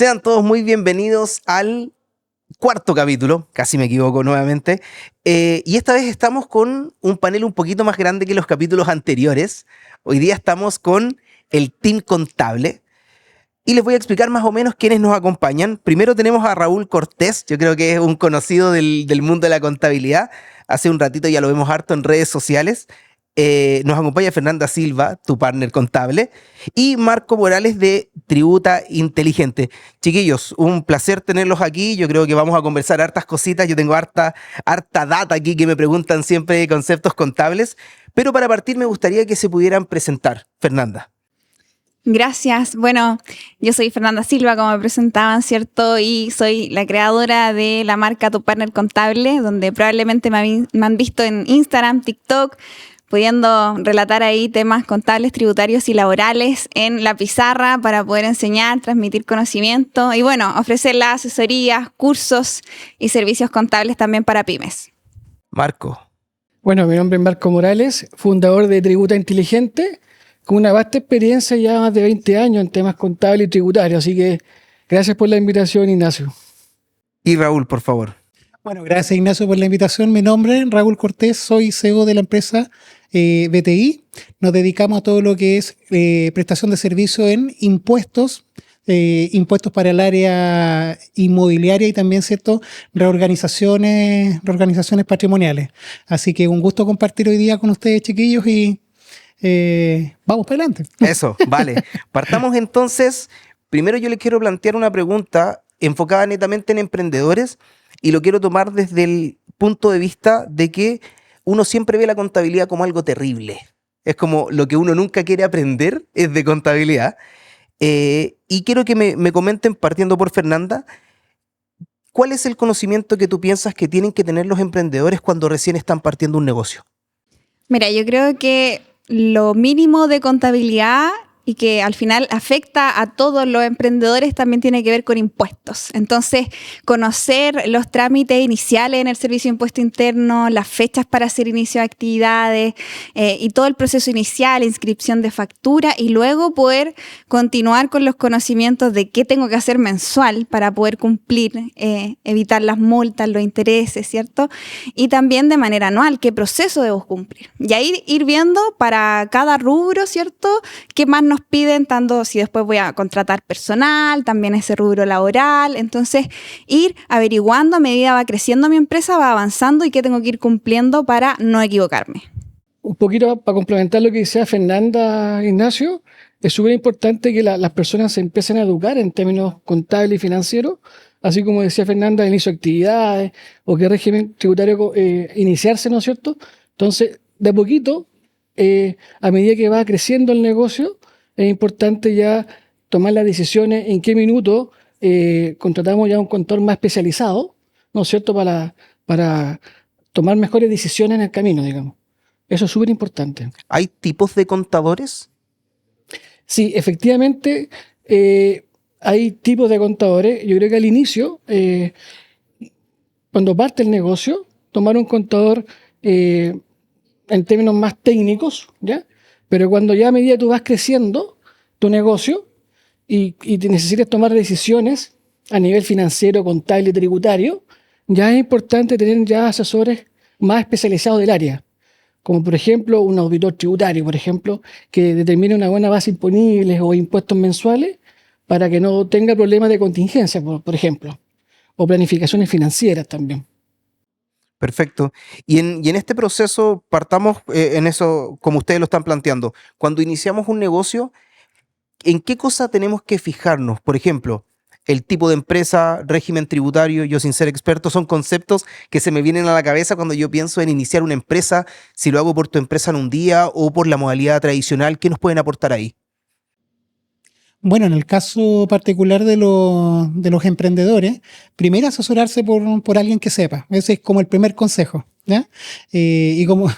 Sean todos muy bienvenidos al cuarto capítulo, casi me equivoco nuevamente, y esta vez estamos con un panel un poquito más grande que los capítulos anteriores. Hoy día estamos con el Team Contable y les voy a explicar más o menos quiénes nos acompañan. Primero tenemos a Raúl Cortés, yo creo que es un conocido del mundo de la contabilidad. Hace un ratito ya lo vemos harto en redes sociales. Nos acompaña Fernanda Silva, tu partner contable, y Marco Morales de Tributa Inteligente. Chiquillos, un placer tenerlos aquí. Yo creo que vamos a conversar hartas cositas. Yo tengo harta data aquí que me preguntan siempre de conceptos contables, pero para partir me gustaría que se pudieran presentar. Fernanda. Gracias. Bueno, yo soy Fernanda Silva, como me presentaban, ¿cierto? Y soy la creadora de la marca Tu Partner Contable, donde probablemente me han visto en Instagram, TikTok, pudiendo relatar ahí temas contables, tributarios y laborales en la pizarra para poder enseñar, transmitir conocimiento y bueno, ofrecer las asesorías, cursos y servicios contables también para pymes. Marco. Bueno, mi nombre es Marco Morales, fundador de Tributa Inteligente, con una vasta experiencia ya más de 20 años en temas contables y tributarios. Así que gracias por la invitación, Ignacio. Y Raúl, por favor. Bueno, gracias Ignacio por la invitación. Mi nombre es Raúl Cortés, soy CEO de la empresa BTI. Nos dedicamos a todo lo que es prestación de servicio en impuestos, impuestos para el área inmobiliaria y también, ¿cierto?, reorganizaciones patrimoniales. Así que un gusto compartir hoy día con ustedes, chiquillos, y vamos para adelante. Eso, vale. Partamos entonces. Primero yo les quiero plantear una pregunta enfocada netamente en emprendedores y lo quiero tomar desde el punto de vista de que uno siempre ve la contabilidad como algo terrible. Es como lo que uno nunca quiere aprender es de contabilidad. Y quiero que me comenten, partiendo por Fernanda, ¿cuál es el conocimiento que tú piensas que tienen que tener los emprendedores cuando recién están partiendo un negocio? Mira, yo creo que lo mínimo de contabilidad y que al final afecta a todos los emprendedores también tiene que ver con impuestos. Entonces, conocer los trámites iniciales en el Servicio de Impuesto Interno, las fechas para hacer inicio de actividades y todo el proceso inicial, inscripción de factura y luego poder continuar con los conocimientos de qué tengo que hacer mensual para poder cumplir, evitar las multas, los intereses, ¿cierto? Y también de manera anual, qué proceso debo cumplir. Y ahí ir viendo para cada rubro, ¿cierto?, qué más nos piden, tanto si después voy a contratar personal, también ese rubro laboral. Entonces, ir averiguando a medida va creciendo mi empresa, va avanzando y qué tengo que ir cumpliendo para no equivocarme. Un poquito para complementar lo que decía Fernanda, Ignacio, es súper importante que las personas se empiecen a educar en términos contables y financieros, así como decía Fernanda, el inicio de actividades o qué régimen tributario iniciarse, ¿no es cierto? Entonces, de a poquito, a medida que va creciendo el negocio, es importante ya tomar las decisiones en qué minuto contratamos ya un contador más especializado, ¿no es cierto?, para tomar mejores decisiones en el camino, digamos. Eso es súper importante. ¿Hay tipos de contadores? Sí, efectivamente, hay tipos de contadores. Yo creo que al inicio, cuando parte el negocio, tomar un contador en términos más técnicos, ¿ya? Pero cuando ya a medida tú vas creciendo tu negocio y te necesitas tomar decisiones a nivel financiero, contable y tributario, ya es importante tener ya asesores más especializados del área. Como por ejemplo un auditor tributario, por ejemplo, que determine una buena base imponible o impuestos mensuales para que no tenga problemas de contingencia, por ejemplo, o planificaciones financieras también. Perfecto. Y en este proceso partamos en eso, como ustedes lo están planteando. Cuando iniciamos un negocio, ¿en qué cosa tenemos que fijarnos? Por ejemplo, el tipo de empresa, régimen tributario, yo sin ser experto, son conceptos que se me vienen a la cabeza cuando yo pienso en iniciar una empresa, si lo hago por tu empresa en un día o por la modalidad tradicional, ¿qué nos pueden aportar ahí? Bueno, en el caso particular de los emprendedores, primero asesorarse por alguien que sepa. Ese es como el primer consejo, ¿ya? Y como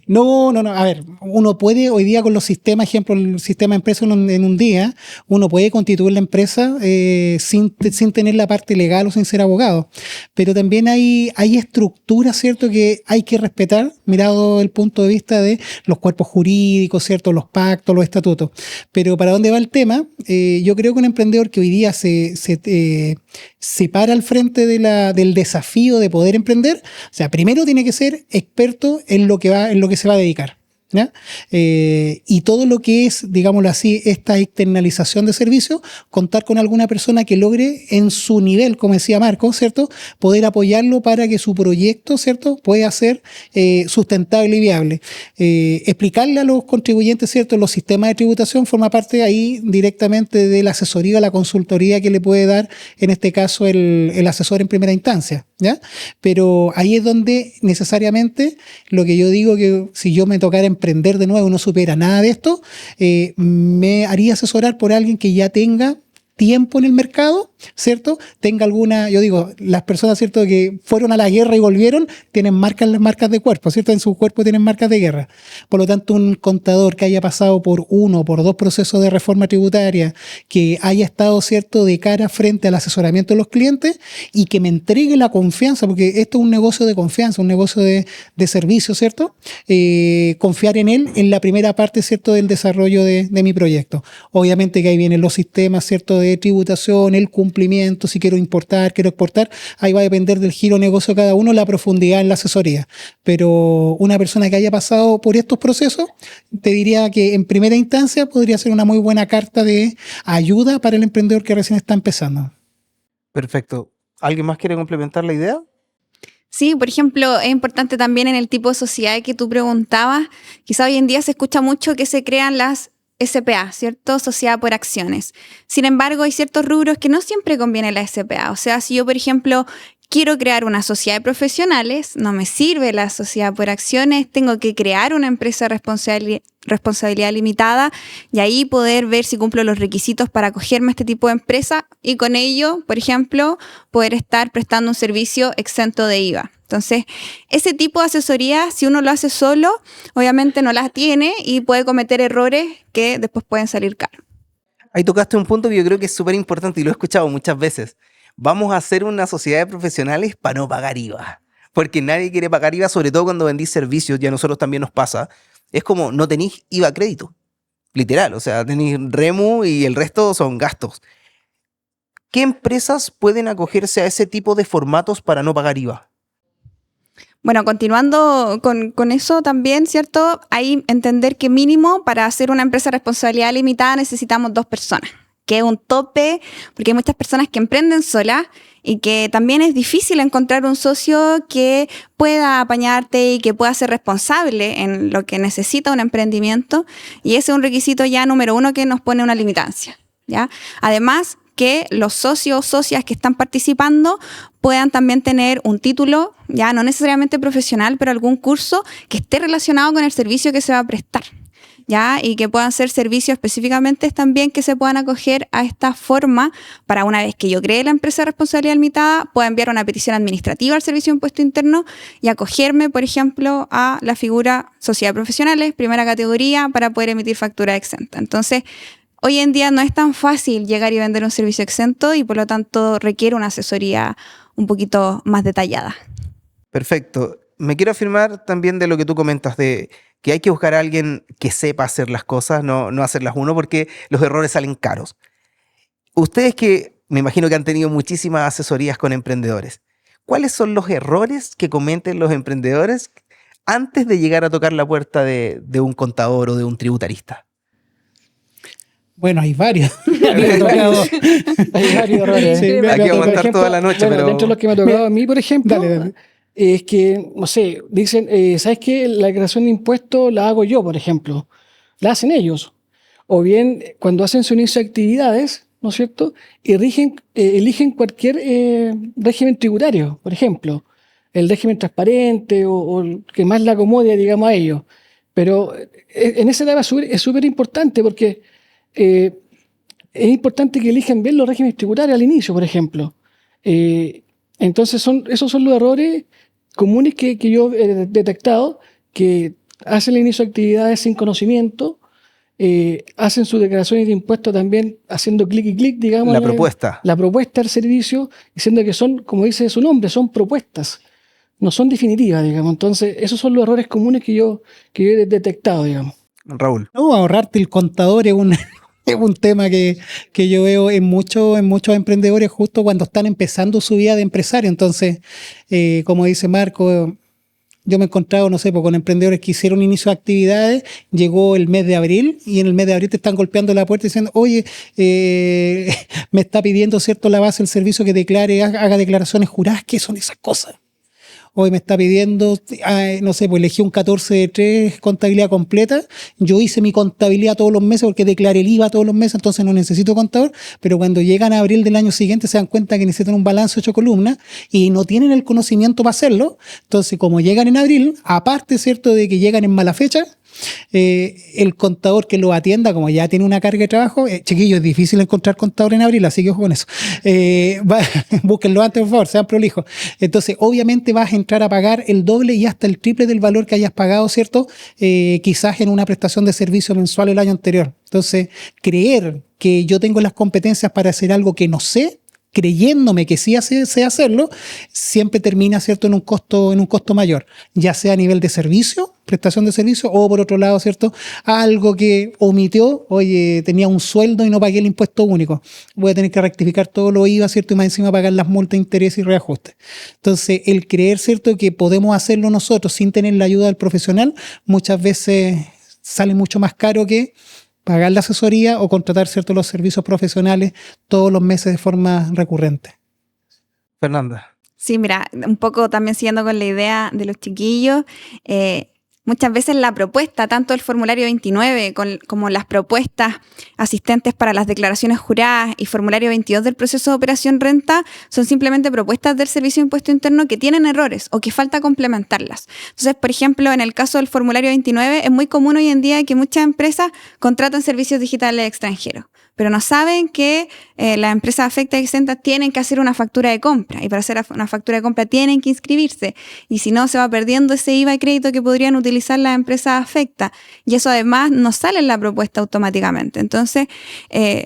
No. A ver, uno puede hoy día con los sistemas, ejemplo, el sistema empresa en un día, uno puede constituir la empresa sin tener la parte legal o sin ser abogado. Pero también hay estructuras, ¿cierto?, que hay que respetar, mirado el punto de vista de los cuerpos jurídicos, ¿cierto?, los pactos, los estatutos. Pero ¿para dónde va el tema? Yo creo que un emprendedor que hoy día se para al frente del desafío de poder emprender, o sea, primero tiene que ser experto en lo que se va a dedicar, ¿ya? Y todo lo que es, digámoslo así, esta externalización de servicios, contar con alguna persona que logre en su nivel, como decía Marco, ¿cierto?, poder apoyarlo para que su proyecto, ¿cierto?, pueda ser sustentable y viable. Explicarle a los contribuyentes, ¿cierto?, los sistemas de tributación forma parte ahí directamente de la asesoría, la consultoría que le puede dar, en este caso, el asesor en primera instancia, ¿ya? Pero ahí es donde necesariamente lo que yo digo, que si yo me tocara emprender de nuevo y no supiera nada de esto, me haría asesorar por alguien que ya tenga tiempo en el mercado, ¿cierto? Tenga alguna, yo digo, las personas, ¿cierto?, que fueron a la guerra y volvieron, tienen las marcas de cuerpo, ¿cierto? En su cuerpo tienen marcas de guerra. Por lo tanto, un contador que haya pasado por uno o por dos procesos de reforma tributaria, que haya estado, ¿cierto?, de cara frente al asesoramiento de los clientes y que me entregue la confianza, porque esto es un negocio de confianza, un negocio de servicio, ¿cierto? Confiar en él en la primera parte, ¿cierto?, del desarrollo de mi proyecto. Obviamente que ahí vienen los sistemas, ¿cierto?, de tributación, el cumplimiento, si quiero importar, quiero exportar, ahí va a depender del giro de negocio de cada uno, la profundidad en la asesoría. Pero una persona que haya pasado por estos procesos, te diría que en primera instancia podría ser una muy buena carta de ayuda para el emprendedor que recién está empezando. Perfecto. ¿Alguien más quiere complementar la idea? Sí, por ejemplo, es importante también en el tipo de sociedad que tú preguntabas. Quizá hoy en día se escucha mucho que se crean las SPA, ¿cierto? Sociedad por acciones. Sin embargo, hay ciertos rubros que no siempre conviene la SPA. O sea, si yo, por ejemplo, quiero crear una sociedad de profesionales, no me sirve la sociedad por acciones, tengo que crear una empresa de responsabilidad limitada y ahí poder ver si cumplo los requisitos para acogerme a este tipo de empresa y con ello, por ejemplo, poder estar prestando un servicio exento de IVA. Entonces, ese tipo de asesoría, si uno lo hace solo, obviamente no las tiene y puede cometer errores que después pueden salir caros. Ahí tocaste un punto que yo creo que es súper importante y lo he escuchado muchas veces. Vamos a hacer una sociedad de profesionales para no pagar IVA. Porque nadie quiere pagar IVA, sobre todo cuando vendís servicios, y a nosotros también nos pasa. Es como no tenéis IVA crédito. Literal, o sea, tenéis REMU y el resto son gastos. ¿Qué empresas pueden acogerse a ese tipo de formatos para no pagar IVA? Bueno, continuando con eso también, ¿cierto? Hay entender que mínimo para hacer una empresa de responsabilidad limitada necesitamos 2 personas, que es un tope, porque hay muchas personas que emprenden solas y que también es difícil encontrar un socio que pueda apañarte y que pueda ser responsable en lo que necesita un emprendimiento. Y ese es un requisito ya número 1 que nos pone una limitancia, ¿ya? Además, que los socios o socias que están participando puedan también tener un título, ya no necesariamente profesional, pero algún curso que esté relacionado con el servicio que se va a prestar, ¿ya? Y que puedan ser servicios específicamente también que se puedan acoger a esta forma para una vez que yo cree la empresa de responsabilidad limitada, pueda enviar una petición administrativa al Servicio de Impuesto Interno y acogerme, por ejemplo, a la figura sociedad de profesionales, primera categoría, para poder emitir factura exenta. Entonces, hoy en día no es tan fácil llegar y vender un servicio exento y por lo tanto requiere una asesoría un poquito más detallada. Perfecto. Me quiero afirmar también de lo que tú comentas, de que hay que buscar a alguien que sepa hacer las cosas, no hacerlas uno, porque los errores salen caros. Ustedes que me imagino que han tenido muchísimas asesorías con emprendedores, ¿cuáles son los errores que cometen los emprendedores antes de llegar a tocar la puerta de un contador o de un tributarista? Bueno, hay varios. Hay varios errores. Sí, Hay que aguantar Por ejemplo, toda la noche, bueno, pero... dentro de lo que me ha tocado a mí, por ejemplo, Dale. es que, no sé, dicen, ¿sabes qué? La declaración de impuestos la hago yo, por ejemplo. La hacen ellos. O bien, cuando hacen su inicio de actividades, ¿no es cierto? Eligen cualquier régimen tributario, por ejemplo. El régimen transparente o el que más la acomode, digamos, a ellos. Pero en esa etapa es súper importante porque es importante que elijan bien los regímenes tributarios al inicio, por ejemplo. Entonces, esos son los errores comunes que yo he detectado que hacen el inicio de actividades sin conocimiento, hacen sus declaraciones de impuestos también haciendo clic y clic, digamos. La propuesta. La propuesta del servicio, diciendo que son, como dice su nombre, son propuestas, no son definitivas, digamos. Entonces, esos son los errores comunes que yo he detectado, digamos. Raúl. No, ahorrarte el contador es un, es un tema que yo veo en muchos emprendedores justo cuando están empezando su vida de empresario. Entonces, como dice Marco, yo me he encontrado, no sé, pues, con emprendedores que hicieron inicio de actividades, llegó el mes de abril y en el mes de abril te están golpeando la puerta diciendo, oye, me está pidiendo, ¿cierto?, la base del servicio que declare, haga declaraciones juradas. ¿Qué son esas cosas? Hoy me está pidiendo, no sé, pues elegí un 14 de 3 contabilidad completa. Yo hice mi contabilidad todos los meses porque declaré el IVA todos los meses, entonces no necesito contador. Pero cuando llegan a abril del año siguiente se dan cuenta que necesitan un balance de 8 columnas y no tienen el conocimiento para hacerlo. Entonces, como llegan en abril, aparte, ¿cierto?, de que llegan en mala fecha, el contador que lo atienda, como ya tiene una carga de trabajo, chiquillos, es difícil encontrar contador en abril, así que ojo con eso. Búsquenlo antes, por favor, sean prolijos. Entonces, obviamente vas a entrar a pagar el doble y hasta el triple del valor que hayas pagado, ¿cierto? Quizás en una prestación de servicio mensual el año anterior. Entonces, creer que yo tengo las competencias para hacer algo que no sé, creyéndome que sí sé hacerlo, siempre termina, ¿cierto?, en un costo mayor, ya sea a nivel de servicio, prestación de servicio, o por otro lado, ¿cierto?, algo que omitió, oye, tenía un sueldo y no pagué el impuesto único, voy a tener que rectificar todo lo IVA, ¿cierto?, y más encima pagar las multas, intereses y reajustes. Entonces, el creer, ¿cierto?, que podemos hacerlo nosotros sin tener la ayuda del profesional, muchas veces sale mucho más caro que pagar la asesoría o contratar, ¿cierto?, los servicios profesionales todos los meses de forma recurrente. Fernanda. Sí, mira, un poco también siguiendo con la idea de los chiquillos, muchas veces la propuesta, tanto el formulario 29 como las propuestas asistentes para las declaraciones juradas y formulario 22 del proceso de operación renta son simplemente propuestas del Servicio de Impuesto Interno que tienen errores o que falta complementarlas. Entonces, por ejemplo, en el caso del formulario 29 es muy común hoy en día que muchas empresas contratan servicios digitales extranjeros, pero no saben que las empresas afectadas y exentas tienen que hacer una factura de compra, y para hacer una factura de compra tienen que inscribirse, y si no se va perdiendo ese IVA y crédito que podrían utilizar las empresas afectadas, y eso además no sale en la propuesta automáticamente. Entonces,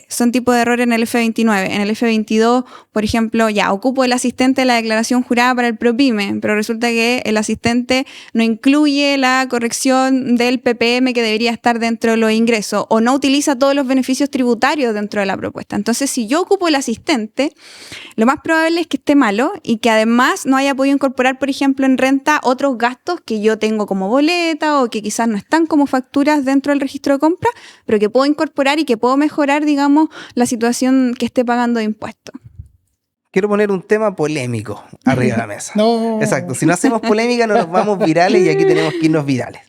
son tipos de errores en el F29. En el F22, por ejemplo, ya ocupo el asistente de la declaración jurada para el ProPyme, pero resulta que el asistente no incluye la corrección del PPM que debería estar dentro de los ingresos, o no utiliza todos los beneficios tributarios dentro de la propuesta. Entonces, si yo ocupo el asistente, lo más probable es que esté malo y que además no haya podido incorporar, por ejemplo, en renta otros gastos que yo tengo como boleta o que quizás no están como facturas dentro del registro de compra, pero que puedo incorporar y que puedo mejorar, digamos, la situación que esté pagando de impuestos. Quiero poner un tema polémico arriba de la mesa. No. Exacto. Si no hacemos polémica, no nos vamos virales y aquí tenemos que irnos virales.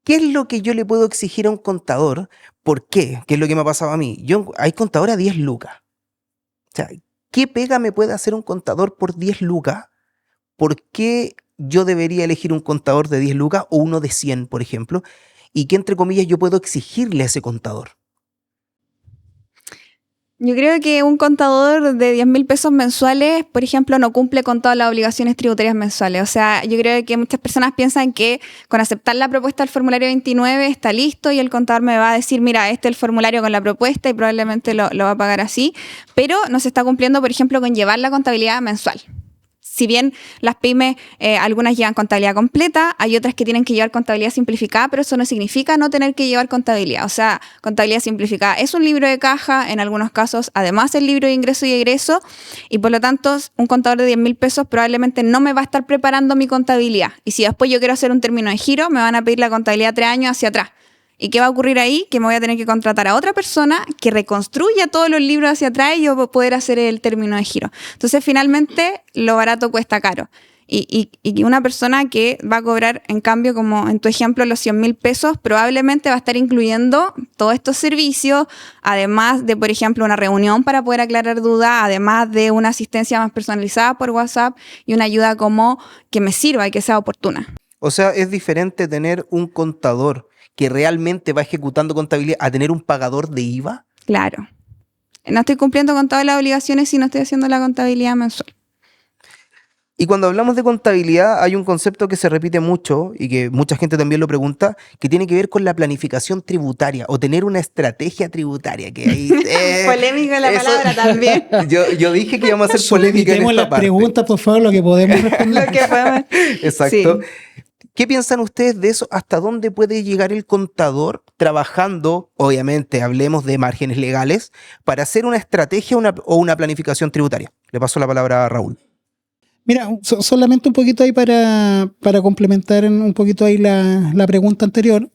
¿Qué es lo que yo le puedo exigir a un contador? ¿Por qué? ¿Qué es lo que me ha pasado a mí? Hay contador a 10 lucas. O sea, ¿qué pega me puede hacer un contador por 10 lucas? ¿Por qué yo debería elegir un contador de 10 lucas o uno de 100, por ejemplo? ¿Y qué, entre comillas, yo puedo exigirle a ese contador? Yo creo que un contador de 10.000 pesos mensuales, por ejemplo, no cumple con todas las obligaciones tributarias mensuales. O sea, yo creo que muchas personas piensan que con aceptar la propuesta del formulario 29 está listo y el contador me va a decir, mira, este es el formulario con la propuesta y probablemente lo va a pagar así, pero no se está cumpliendo, por ejemplo, con llevar la contabilidad mensual. Si bien las pymes, algunas llevan contabilidad completa, hay otras que tienen que llevar contabilidad simplificada, pero eso no significa no tener que llevar contabilidad. O sea, contabilidad simplificada es un libro de caja, en algunos casos, además el libro de ingreso y egreso, y por lo tanto, un contador de 10.000 pesos probablemente no me va a estar preparando mi contabilidad. Y si después yo quiero hacer un término de giro, me van a pedir la contabilidad 3 años hacia atrás. ¿Y qué va a ocurrir ahí? Que me voy a tener que contratar a otra persona que reconstruya todos los libros hacia atrás y yo voy a poder hacer el término de giro. Entonces, finalmente, lo barato cuesta caro. Y una persona que va a cobrar, en cambio, como en tu ejemplo, los 100.000 pesos, probablemente va a estar incluyendo todos estos servicios, además de, por ejemplo, una reunión para poder aclarar dudas, además de una asistencia más personalizada por WhatsApp y una ayuda como que me sirva y que sea oportuna. O sea, es diferente tener un contador que realmente va ejecutando contabilidad a tener un pagador de IVA. Claro. No estoy cumpliendo con todas las obligaciones si no estoy haciendo la contabilidad mensual. Y cuando hablamos de contabilidad, hay un concepto que se repite mucho y que mucha gente también lo pregunta, que tiene que ver con la planificación tributaria o tener una estrategia tributaria. Que ahí, Polémica la eso- palabra también. yo dije que íbamos a hacer polémica en Solicitemos esta las parte. preguntas, por favor, lo que podemos responder. Lo que podemos- Exacto. Sí. ¿Qué piensan ustedes de eso? ¿Hasta dónde puede llegar el contador trabajando, obviamente, hablemos de márgenes legales, para hacer una estrategia o una planificación tributaria? Le paso la palabra a Raúl. Mira, solamente un poquito ahí para complementar un poquito ahí la pregunta anterior.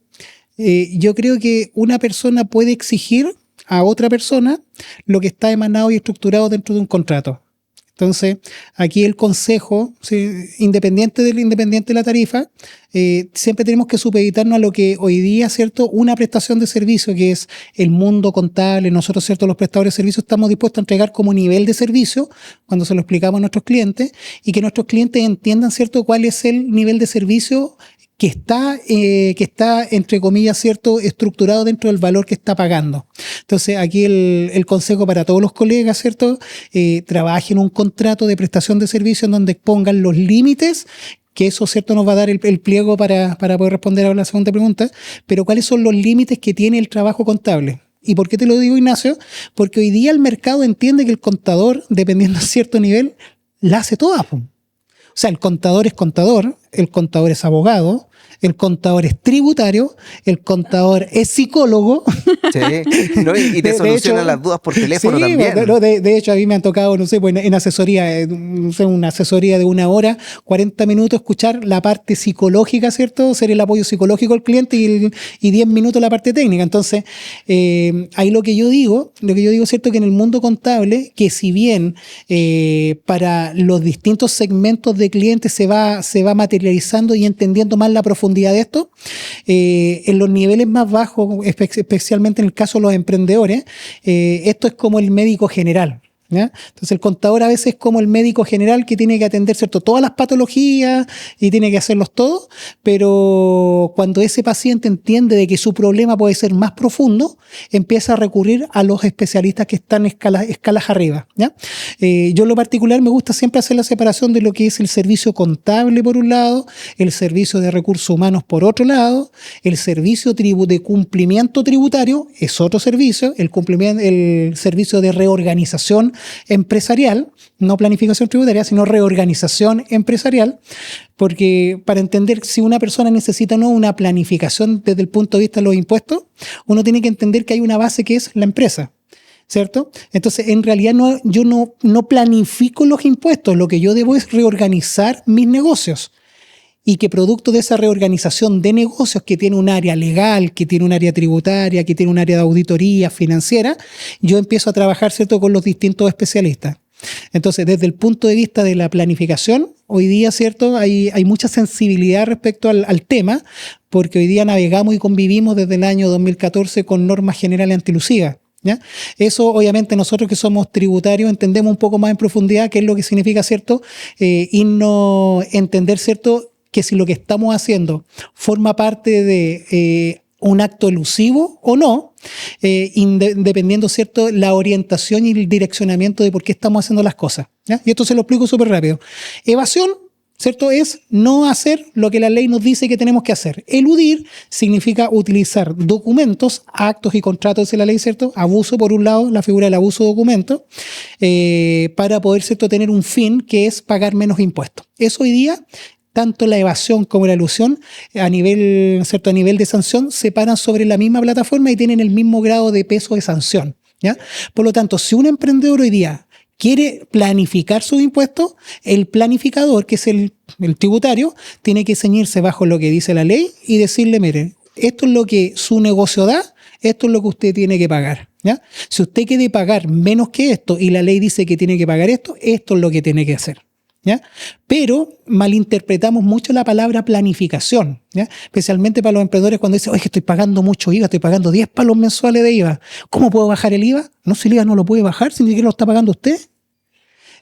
Yo creo que una persona puede exigir a otra persona lo que está emanado y estructurado dentro de un contrato. Entonces, aquí el consejo, ¿sí?, independiente de la tarifa, siempre tenemos que supeditarnos a lo que hoy día, ¿cierto?, una prestación de servicio, que es el mundo contable. Nosotros, ¿cierto?, los prestadores de servicios estamos dispuestos a entregar como nivel de servicio cuando se lo explicamos a nuestros clientes, y que nuestros clientes entiendan, ¿cierto?, cuál es el nivel de servicio que está, entre comillas, ¿cierto?, estructurado dentro del valor que está pagando. Entonces, aquí el consejo para todos los colegas, ¿cierto?, trabajen un contrato de prestación de servicio en donde pongan los límites, que eso, ¿cierto?, nos va a dar el pliego para poder responder a la segunda pregunta, pero ¿cuáles son los límites que tiene el trabajo contable? ¿Y por qué te lo digo, Ignacio? Porque hoy día el mercado entiende que el contador, dependiendo de cierto nivel, la hace toda. O sea, el contador es abogado, el contador es tributario, el contador es psicólogo. Sí. ¿No? Y te De soluciona hecho, las dudas por teléfono sí, también. de hecho, a mí me han tocado, no sé, pues en asesoría, no sé, una asesoría de 1 hora, 40 minutos, escuchar la parte psicológica, ¿cierto? Ser el apoyo psicológico al cliente y 10 minutos la parte técnica. Entonces, ahí lo que yo digo, ¿cierto?, que en el mundo contable, que si bien para los distintos segmentos de clientes se va materializando y entendiendo más la profundidad de esto, en los niveles más bajos, especialmente en el caso de los emprendedores, esto es como el médico general, ¿ya? Entonces el contador a veces es como el médico general que tiene que atender, ¿cierto?, todas las patologías y tiene que hacerlos todos, pero cuando ese paciente entiende de que su problema puede ser más profundo, empieza a recurrir a los especialistas que están escalas arriba, ¿ya? Yo en lo particular me gusta siempre hacer la separación de lo que es el servicio contable por un lado, el servicio de recursos humanos por otro lado, el servicio de cumplimiento tributario es otro servicio, el servicio de reorganización empresarial, no planificación tributaria, sino reorganización empresarial, porque para entender si una persona necesita o no una planificación desde el punto de vista de los impuestos, uno tiene que entender que hay una base que es la empresa, ¿cierto? Entonces, en realidad yo no planifico los impuestos, lo que yo debo es reorganizar mis negocios. Y que producto de esa reorganización de negocios, que tiene un área legal, que tiene un área tributaria, que tiene un área de auditoría financiera, yo empiezo a trabajar, ¿cierto?, con los distintos especialistas. Entonces, desde el punto de vista de la planificación, hoy día, ¿cierto?, hay mucha sensibilidad respecto al tema, porque hoy día navegamos y convivimos desde el año 2014 con normas generales antilusivas, ¿ya? Eso, obviamente, nosotros que somos tributarios entendemos un poco más en profundidad qué es lo que significa, ¿cierto?, entender, ¿cierto?, que si lo que estamos haciendo forma parte de un acto elusivo o no, dependiendo, ¿cierto?, la orientación y el direccionamiento de por qué estamos haciendo las cosas, ¿ya? Y esto se lo explico súper rápido. Evasión, ¿cierto?, es no hacer lo que la ley nos dice que tenemos que hacer. Eludir significa utilizar documentos, actos y contratos de la ley, ¿cierto? Abuso, por un lado, la figura del abuso de documento, para poder, ¿cierto?, tener un fin que es pagar menos impuestos. Eso hoy día, tanto la evasión como la elusión, a nivel de sanción, se paran sobre la misma plataforma y tienen el mismo grado de peso de sanción, ¿ya? Por lo tanto, si un emprendedor hoy día quiere planificar sus impuestos, el planificador, que es el tributario, tiene que ceñirse bajo lo que dice la ley y decirle, mire, esto es lo que su negocio da, esto es lo que usted tiene que pagar, ¿ya? Si usted quiere pagar menos que esto y la ley dice que tiene que pagar esto es lo que tiene que hacer, ¿ya? Pero malinterpretamos mucho la palabra planificación, ¿ya? Especialmente para los emprendedores cuando dicen, oye, que estoy pagando mucho IVA, estoy pagando 10 palos mensuales de IVA. ¿Cómo puedo bajar el IVA? No, si el IVA no lo puede bajar, si ni siquiera lo está pagando usted.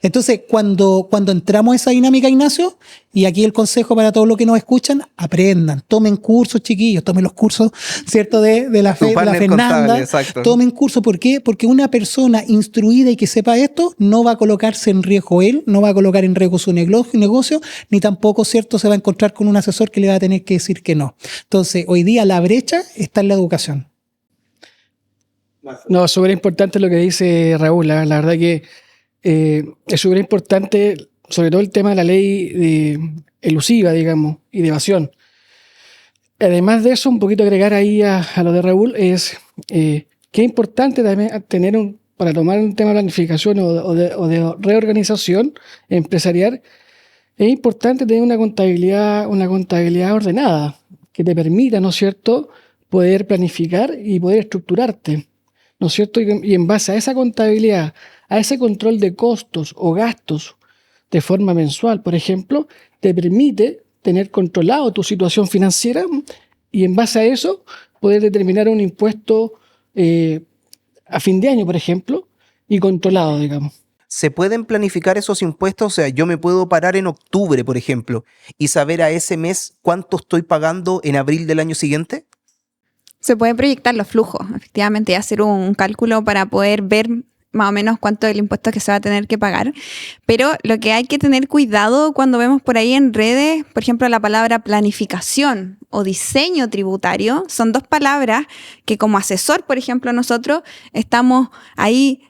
Entonces, cuando entramos a esa dinámica, Ignacio, y aquí el consejo para todos los que nos escuchan, aprendan, tomen cursos, chiquillos, tomen los cursos, ¿cierto? De la Tu partner Fernanda, contable, exacto. tomen cursos. ¿Por qué? Porque una persona instruida y que sepa esto no va a colocarse en riesgo él, no va a colocar en riesgo su negocio, ni tampoco, ¿cierto?, se va a encontrar con un asesor que le va a tener que decir que no. Entonces, hoy día la brecha está en la educación. No, súper importante lo que dice Raúl. La verdad que es súper importante, sobre todo el tema de la ley elusiva, digamos, y de evasión. Además de eso, un poquito agregar ahí a lo de Raúl, es que es importante también para tomar un tema de planificación o de reorganización empresarial, es importante tener una contabilidad ordenada que te permita, ¿no es cierto?, poder planificar y poder estructurarte, ¿no es cierto? Y en base a esa contabilidad, a ese control de costos o gastos de forma mensual, por ejemplo, te permite tener controlado tu situación financiera y en base a eso poder determinar un impuesto a fin de año, por ejemplo, y controlado, digamos. ¿Se pueden planificar esos impuestos? O sea, yo me puedo parar en octubre, por ejemplo, y saber a ese mes cuánto estoy pagando en abril del año siguiente. Se pueden proyectar los flujos, efectivamente, y hacer un cálculo para poder ver más o menos cuánto es el impuesto que se va a tener que pagar. Pero lo que hay que tener cuidado cuando vemos por ahí en redes, por ejemplo, la palabra planificación o diseño tributario, son dos palabras que como asesor, por ejemplo, nosotros estamos ahí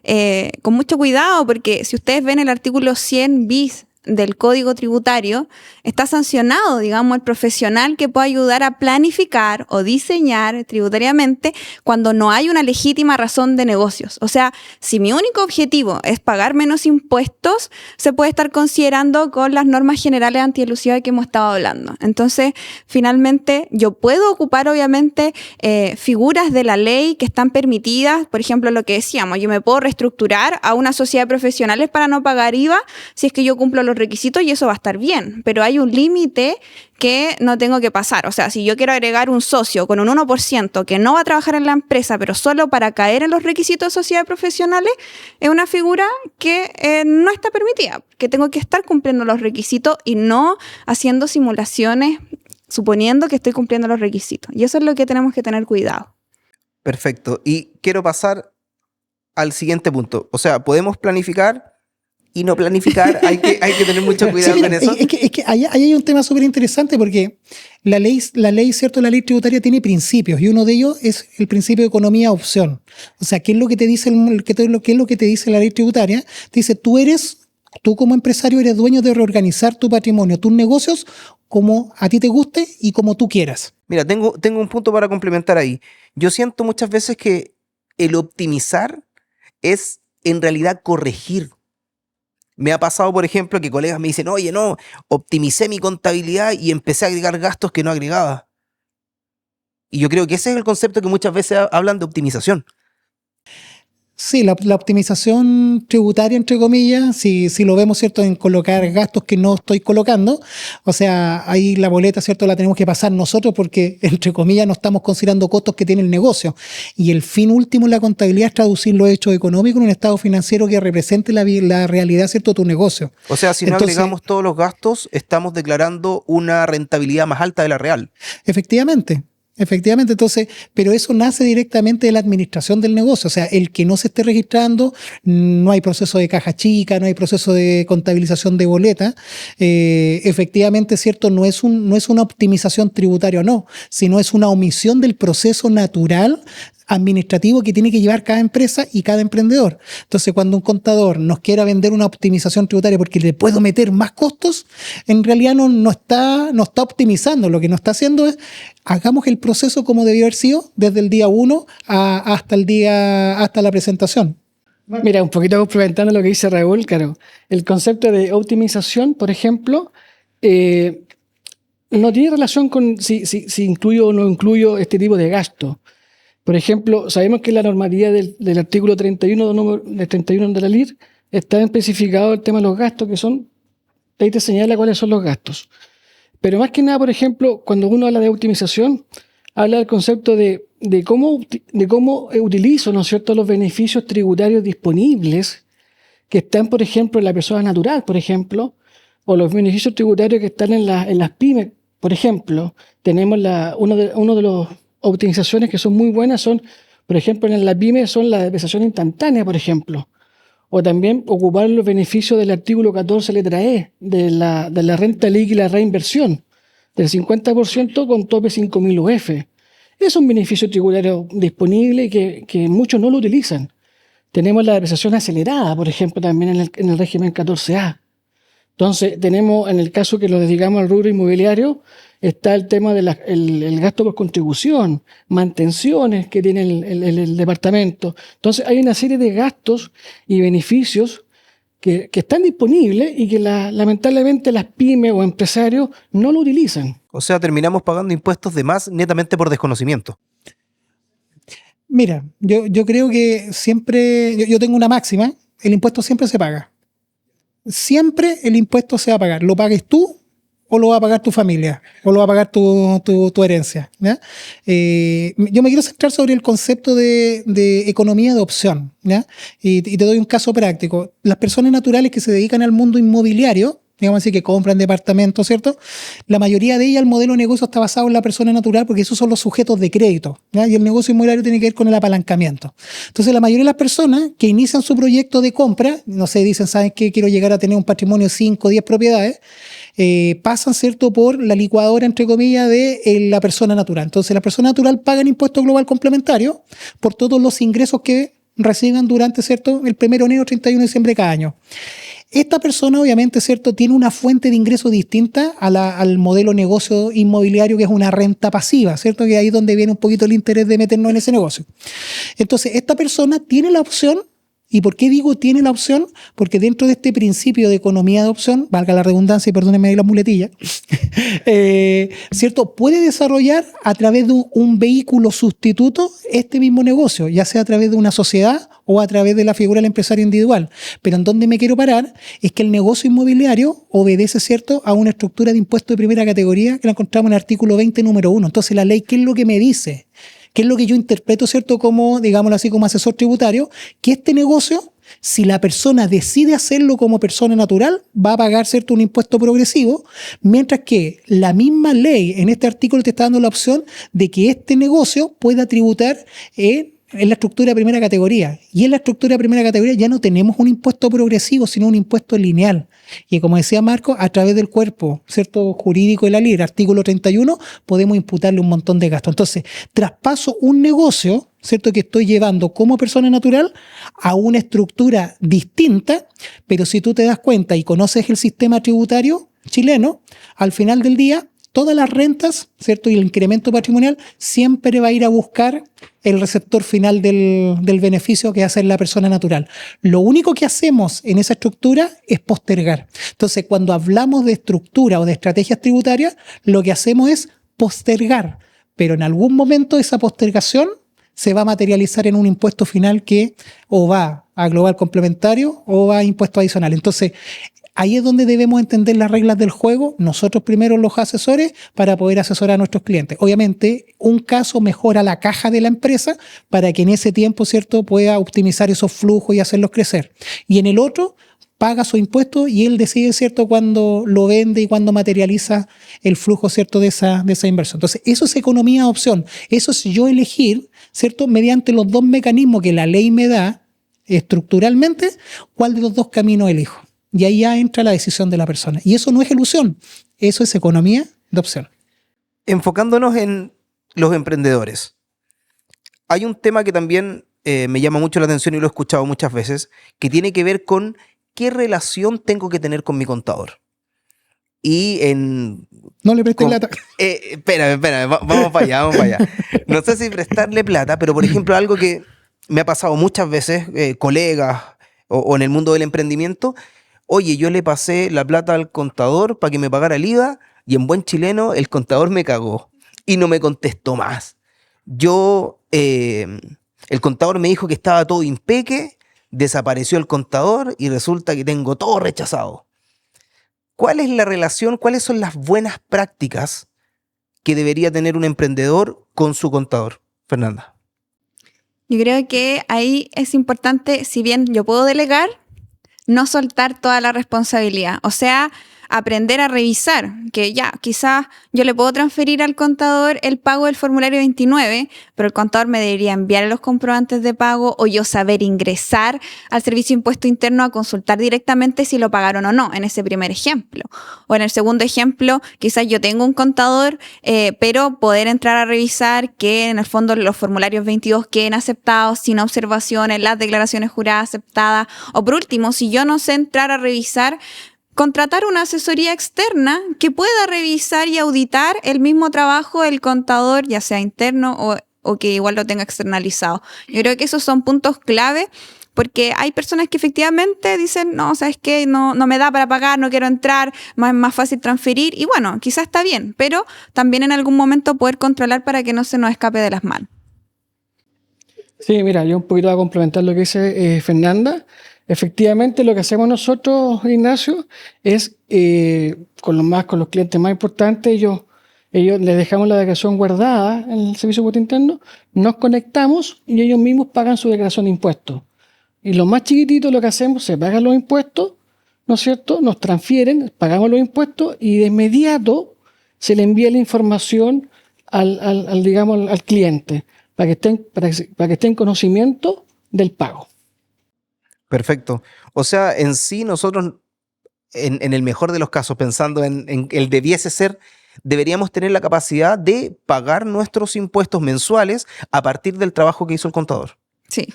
con mucho cuidado, porque si ustedes ven el artículo 100 bis del Código Tributario, está sancionado, digamos, el profesional que puede ayudar a planificar o diseñar tributariamente cuando no hay una legítima razón de negocios. O sea, si mi único objetivo es pagar menos impuestos, se puede estar considerando con las normas generales antielusivas que hemos estado hablando. Entonces, finalmente, yo puedo ocupar, obviamente, figuras de la ley que están permitidas. Por ejemplo, lo que decíamos, yo me puedo reestructurar a una sociedad de profesionales para no pagar IVA si es que yo cumplo los requisitos y eso va a estar bien, pero hay un límite que no tengo que pasar. O sea, si yo quiero agregar un socio con un 1% que no va a trabajar en la empresa, pero solo para caer en los requisitos de sociedades profesionales, es una figura que no está permitida, que tengo que estar cumpliendo los requisitos y no haciendo simulaciones suponiendo que estoy cumpliendo los requisitos. Y eso es lo que tenemos que tener cuidado. Perfecto. Y quiero pasar al siguiente punto. O sea, podemos planificar y no planificar. Hay que tener mucho cuidado con eso. Es que ahí hay un tema súper interesante porque la ley, ¿cierto? La ley tributaria tiene principios y uno de ellos es el principio de economía opción. O sea, ¿qué es lo que te dice qué es lo que te dice la ley tributaria? Te dice, tú como empresario eres dueño de reorganizar tu patrimonio, tus negocios como a ti te guste y como tú quieras. Mira, tengo un punto para complementar ahí. Yo siento muchas veces que el optimizar es en realidad corregir. Me ha pasado, por ejemplo, que colegas me dicen, oye, no, optimicé mi contabilidad y empecé a agregar gastos que no agregaba. Y yo creo que ese es el concepto que muchas veces hablan de optimización. Sí, la optimización tributaria, entre comillas, si lo vemos, ¿cierto?, en colocar gastos que no estoy colocando, o sea, ahí la boleta, ¿cierto?, la tenemos que pasar nosotros porque, entre comillas, no estamos considerando costos que tiene el negocio. Y el fin último en la contabilidad es traducir los hechos económicos en un estado financiero que represente la realidad, ¿cierto?, de tu negocio. O sea, si no agregamos todos los gastos, estamos declarando una rentabilidad más alta de la real. Efectivamente, entonces, pero eso nace directamente de la administración del negocio, o sea, el que no se esté registrando, no hay proceso de caja chica, no hay proceso de contabilización de boleta, efectivamente, cierto, no es una optimización tributaria o no, sino es una omisión del proceso natural administrativo que tiene que llevar cada empresa y cada emprendedor. Entonces, cuando un contador nos quiera vender una optimización tributaria porque le puedo meter más costos, en realidad no está optimizando. Lo que no está haciendo es, hagamos el proceso como debió haber sido desde el día 1 hasta la presentación. Mira, un poquito complementando lo que dice Raúl, claro, el concepto de optimización, por ejemplo, no tiene relación con si incluyo o no incluyo este tipo de gasto. Por ejemplo, sabemos que en la normativa del artículo 31 de la LIR está especificado el tema de los gastos, que son, ahí te señala cuáles son los gastos. Pero más que nada, por ejemplo, cuando uno habla de optimización, habla del concepto de cómo utilizo, ¿no es cierto?, los beneficios tributarios disponibles que están, por ejemplo, en la persona natural, por ejemplo, o los beneficios tributarios que están en las pymes, por ejemplo. Tenemos uno de las optimizaciones que son muy buenas son, por ejemplo, en la pyme son la depreciación instantánea, por ejemplo. O también ocupar los beneficios del artículo 14 letra E, de la renta líquida y la reinversión, del 50% con tope 5.000 UF. Es un beneficio tributario disponible que muchos no lo utilizan. Tenemos la depreciación acelerada, por ejemplo, también en el régimen 14A. Entonces, tenemos, en el caso que lo dedicamos al rubro inmobiliario, está el tema del el gasto por contribución, mantenciones que tiene el departamento. Entonces, hay una serie de gastos y beneficios que están disponibles y que lamentablemente las pymes o empresarios no lo utilizan. O sea, terminamos pagando impuestos de más netamente por desconocimiento. Mira, yo creo que siempre, yo tengo una máxima, el impuesto siempre se paga. Siempre el impuesto se va a pagar. Lo pagues tú o lo va a pagar tu familia o lo va a pagar tu herencia, ¿ya? Yo me quiero centrar sobre el concepto de economía de opción, ¿ya? Y te doy un caso práctico. Las personas naturales que se dedican al mundo inmobiliario, digamos así, que compran departamentos, ¿cierto? La mayoría de ellas, el modelo de negocio está basado en la persona natural porque esos son los sujetos de crédito, ¿ya? Y el negocio inmobiliario tiene que ver con el apalancamiento. Entonces, la mayoría de las personas que inician su proyecto de compra, no sé, dicen, ¿saben qué? Quiero llegar a tener un patrimonio de 5 o 10 propiedades, pasan, ¿cierto?, por la licuadora, entre comillas, de la persona natural. Entonces, la persona natural paga el impuesto global complementario por todos los ingresos que reciban durante, ¿cierto?, el 1 de enero, 31 de diciembre de cada año. Esta persona, obviamente, ¿cierto?, tiene una fuente de ingreso distinta al modelo negocio inmobiliario, que es una renta pasiva, ¿cierto?, que ahí es donde viene un poquito el interés de meternos en ese negocio. Entonces, esta persona tiene la opción. ¿Y por qué digo tiene la opción? Porque dentro de este principio de economía de opción, valga la redundancia y perdónenme ahí las muletillas, ¿cierto?, puede desarrollar a través de un vehículo sustituto este mismo negocio, ya sea a través de una sociedad o a través de la figura del empresario individual. Pero en donde me quiero parar es que el negocio inmobiliario obedece, ¿cierto?, a una estructura de impuesto de primera categoría que la encontramos en el artículo 20, número 1. Entonces, la ley, ¿qué es lo que me dice? ¿Qué es lo que yo interpreto, ¿cierto?, como, digámoslo así, como asesor tributario? Que este negocio, si la persona decide hacerlo como persona natural, va a pagar, ¿cierto?, un impuesto progresivo, mientras que la misma ley en este artículo te está dando la opción de que este negocio pueda tributar en la estructura de primera categoría. Y en la estructura de primera categoría ya no tenemos un impuesto progresivo, sino un impuesto lineal. Y como decía Marco, a través del cuerpo, ¿cierto?, jurídico de la ley, el artículo 31, podemos imputarle un montón de gastos. Entonces, traspaso un negocio, ¿cierto?, que estoy llevando como persona natural a una estructura distinta, pero si tú te das cuenta y conoces el sistema tributario chileno, al final del día, todas las rentas, ¿cierto?, y el incremento patrimonial siempre va a ir a buscar el receptor final del beneficio que hace la persona natural. Lo único que hacemos en esa estructura es postergar. Entonces, cuando hablamos de estructura o de estrategias tributarias, lo que hacemos es postergar, pero en algún momento esa postergación se va a materializar en un impuesto final que o va a global complementario o va a impuesto adicional. Entonces, ahí es donde debemos entender las reglas del juego, nosotros primero los asesores, para poder asesorar a nuestros clientes. Obviamente, un caso mejora la caja de la empresa para que en ese tiempo, ¿cierto?, pueda optimizar esos flujos y hacerlos crecer. Y en el otro, paga su impuesto y él decide, ¿cierto?, cuándo lo vende y cuándo materializa el flujo, ¿cierto?, de esa inversión. Entonces, eso es economía de opción. Eso es yo elegir, ¿cierto?, mediante los dos mecanismos que la ley me da estructuralmente, cuál de los dos caminos elijo. Y ahí ya entra la decisión de la persona. Y eso no es ilusión, eso es economía de opción. Enfocándonos en los emprendedores, hay un tema que también me llama mucho la atención y lo he escuchado muchas veces, que tiene que ver con qué relación tengo que tener con mi contador. Y en... No le prestes plata. Espérame, vamos para allá. No sé si prestarle plata, pero por ejemplo algo que me ha pasado muchas veces, colegas o en el mundo del emprendimiento. Oye, yo le pasé la plata al contador para que me pagara el IVA y en buen chileno el contador me cagó y no me contestó más. El contador me dijo que estaba todo impeque, desapareció el contador y resulta que tengo todo rechazado. ¿Cuál es la relación, cuáles son las buenas prácticas que debería tener un emprendedor con su contador? Fernanda. Yo creo que ahí es importante, si bien yo puedo delegar, no soltar toda la responsabilidad. O sea, aprender a revisar, que ya, quizás yo le puedo transferir al contador el pago del formulario 29, pero el contador me debería enviar los comprobantes de pago o yo saber ingresar al Servicio de Impuesto Interno a consultar directamente si lo pagaron o no, en ese primer ejemplo. O en el segundo ejemplo, quizás yo tengo un contador, pero poder entrar a revisar que en el fondo los formularios 22 queden aceptados sin observaciones, las declaraciones juradas aceptadas. O por último, si yo no sé entrar a revisar, contratar una asesoría externa que pueda revisar y auditar el mismo trabajo del contador, ya sea interno o que igual lo tenga externalizado. Yo creo que esos son puntos clave porque hay personas que efectivamente dicen, no, ¿sabes qué? No me da para pagar, no quiero entrar, más fácil transferir. Y bueno, quizás está bien, pero también en algún momento poder controlar para que no se nos escape de las manos. Sí, mira, yo un poquito voy a complementar lo que dice Fernanda. Efectivamente, lo que hacemos nosotros, Ignacio, es con los clientes más importantes, ellos les dejamos la declaración guardada en el Servicio de Impuesto Interno, nos conectamos y ellos mismos pagan su declaración de impuestos. Y los más chiquititos lo que hacemos, se pagan los impuestos, ¿no es cierto? Nos transfieren, pagamos los impuestos y de inmediato se le envía la información al cliente para que esté en conocimiento del pago. Perfecto. O sea, en sí nosotros, en el mejor de los casos, pensando en el debiese ser, deberíamos tener la capacidad de pagar nuestros impuestos mensuales a partir del trabajo que hizo el contador. Sí.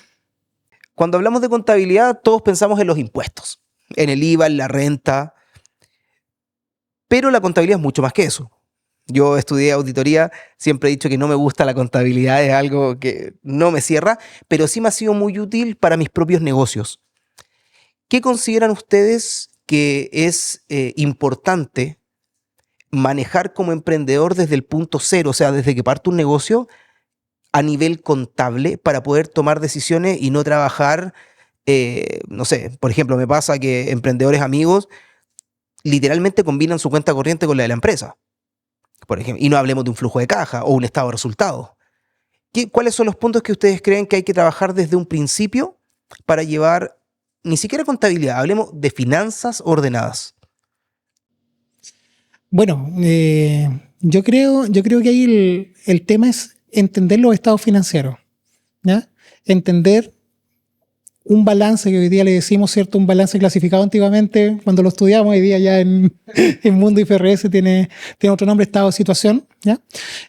Cuando hablamos de contabilidad, todos pensamos en los impuestos, en el IVA, en la renta, pero la contabilidad es mucho más que eso. Yo estudié auditoría, siempre he dicho que no me gusta la contabilidad, es algo que no me cierra, pero sí me ha sido muy útil para mis propios negocios. ¿Qué consideran ustedes que es importante manejar como emprendedor desde el punto cero, o sea, desde que parte un negocio a nivel contable para poder tomar decisiones y no trabajar, no sé, por ejemplo, me pasa que emprendedores amigos literalmente combinan su cuenta corriente con la de la empresa, por ejemplo, y no hablemos de un flujo de caja o un estado de resultados. ¿Cuáles son los puntos que ustedes creen que hay que trabajar desde un principio para llevar ni siquiera contabilidad, hablemos de finanzas ordenadas? Bueno, yo creo que ahí el tema es entender los estados financieros, ¿ya? Entender un balance que hoy día le decimos, ¿cierto? Un balance clasificado antiguamente, cuando lo estudiamos, hoy día ya en Mundo IFRS tiene otro nombre, estado de situación, ¿ya?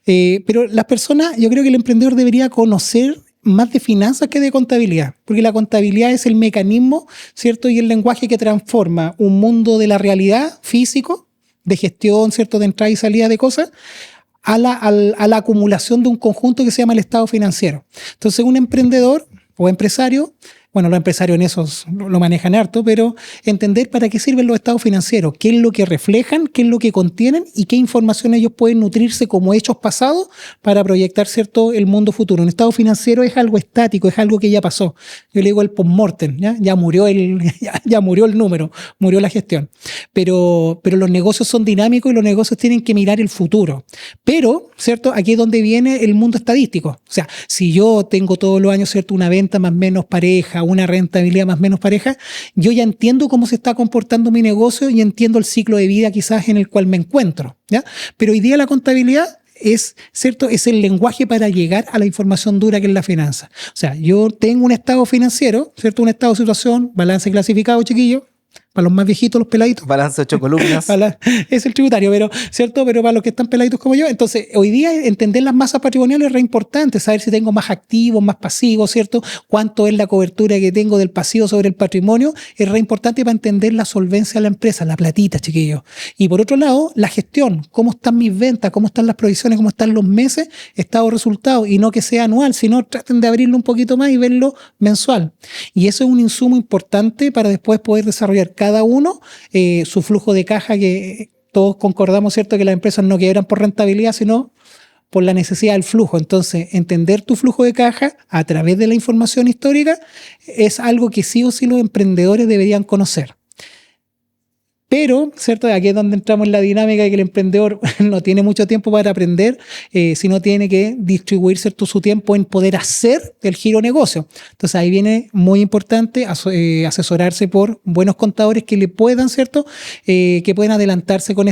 Pero las personas, yo creo que el emprendedor debería conocer más de finanzas que de contabilidad, porque la contabilidad es el mecanismo, ¿cierto? Y el lenguaje que transforma un mundo de la realidad físico, de gestión, ¿cierto? De entrada y salida de cosas, a la acumulación de un conjunto que se llama el estado financiero. Entonces, un emprendedor o empresario, bueno, los empresarios en eso lo manejan harto, pero entender para qué sirven los estados financieros, qué es lo que reflejan, qué es lo que contienen y qué información ellos pueden nutrirse como hechos pasados para proyectar, ¿cierto?, el mundo futuro. Un estado financiero es algo estático, es algo que ya pasó. Yo le digo el post-mortem, ya murió ya murió el número, murió la gestión. Pero los negocios son dinámicos y los negocios tienen que mirar el futuro. Pero, ¿cierto?, aquí es donde viene el mundo estadístico. O sea, si yo tengo todos los años, ¿cierto?, una venta más o menos pareja, una rentabilidad más o menos pareja, yo ya entiendo cómo se está comportando mi negocio y entiendo el ciclo de vida quizás en el cual me encuentro, ¿ya? Pero hoy día la contabilidad es, ¿cierto?, es el lenguaje para llegar a la información dura que es la finanza. O sea, yo tengo un estado financiero, ¿cierto?, un estado de situación, balance clasificado, chiquillo, para los más viejitos, los peladitos. Balance 8 columnas. Es el tributario, pero ¿cierto? Pero para los que están peladitos como yo. Entonces, hoy día entender las masas patrimoniales es re importante, saber si tengo más activos, más pasivos, ¿cierto? Cuánto es la cobertura que tengo del pasivo sobre el patrimonio, es re importante para entender la solvencia de la empresa, la platita, chiquillos. Y por otro lado, la gestión, cómo están mis ventas, cómo están las provisiones, cómo están los meses, estado resultado, y no que sea anual, sino traten de abrirlo un poquito más y verlo mensual. Y eso es un insumo importante para después poder desarrollar cada uno su flujo de caja, que todos concordamos, ¿cierto?, que las empresas no quiebran por rentabilidad, sino por la necesidad del flujo. Entonces, entender tu flujo de caja a través de la información histórica es algo que sí o sí los emprendedores deberían conocer. Pero, ¿cierto? Aquí es donde entramos en la dinámica de que el emprendedor no tiene mucho tiempo para aprender, sino tiene que distribuir, ¿cierto?, su tiempo en poder hacer el giro negocio. Entonces ahí viene muy importante asesorarse por buenos contadores que le puedan, ¿cierto?, que puedan adelantarse con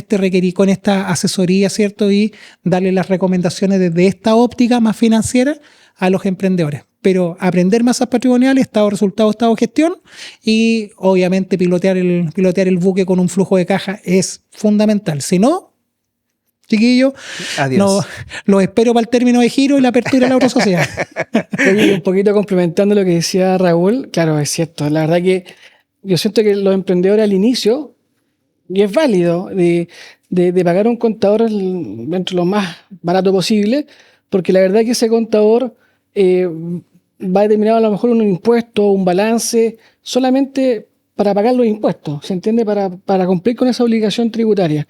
con esta asesoría, ¿cierto?, y darle las recomendaciones desde esta óptica más financiera a los emprendedores. Pero aprender masas patrimoniales, estado de resultado, estado de gestión, y obviamente pilotear el buque con un flujo de caja es fundamental. Si no, chiquillos, Adiós. los espero para el término de giro y la apertura de la otra sociedad. Oye, un poquito complementando lo que decía Raúl, claro, es cierto. La verdad que yo siento que los emprendedores al inicio, y es válido, de pagar un contador dentro de lo más barato posible, porque la verdad que ese contador va a determinar a lo mejor un impuesto, un balance, solamente para pagar los impuestos, ¿se entiende? Para cumplir con esa obligación tributaria.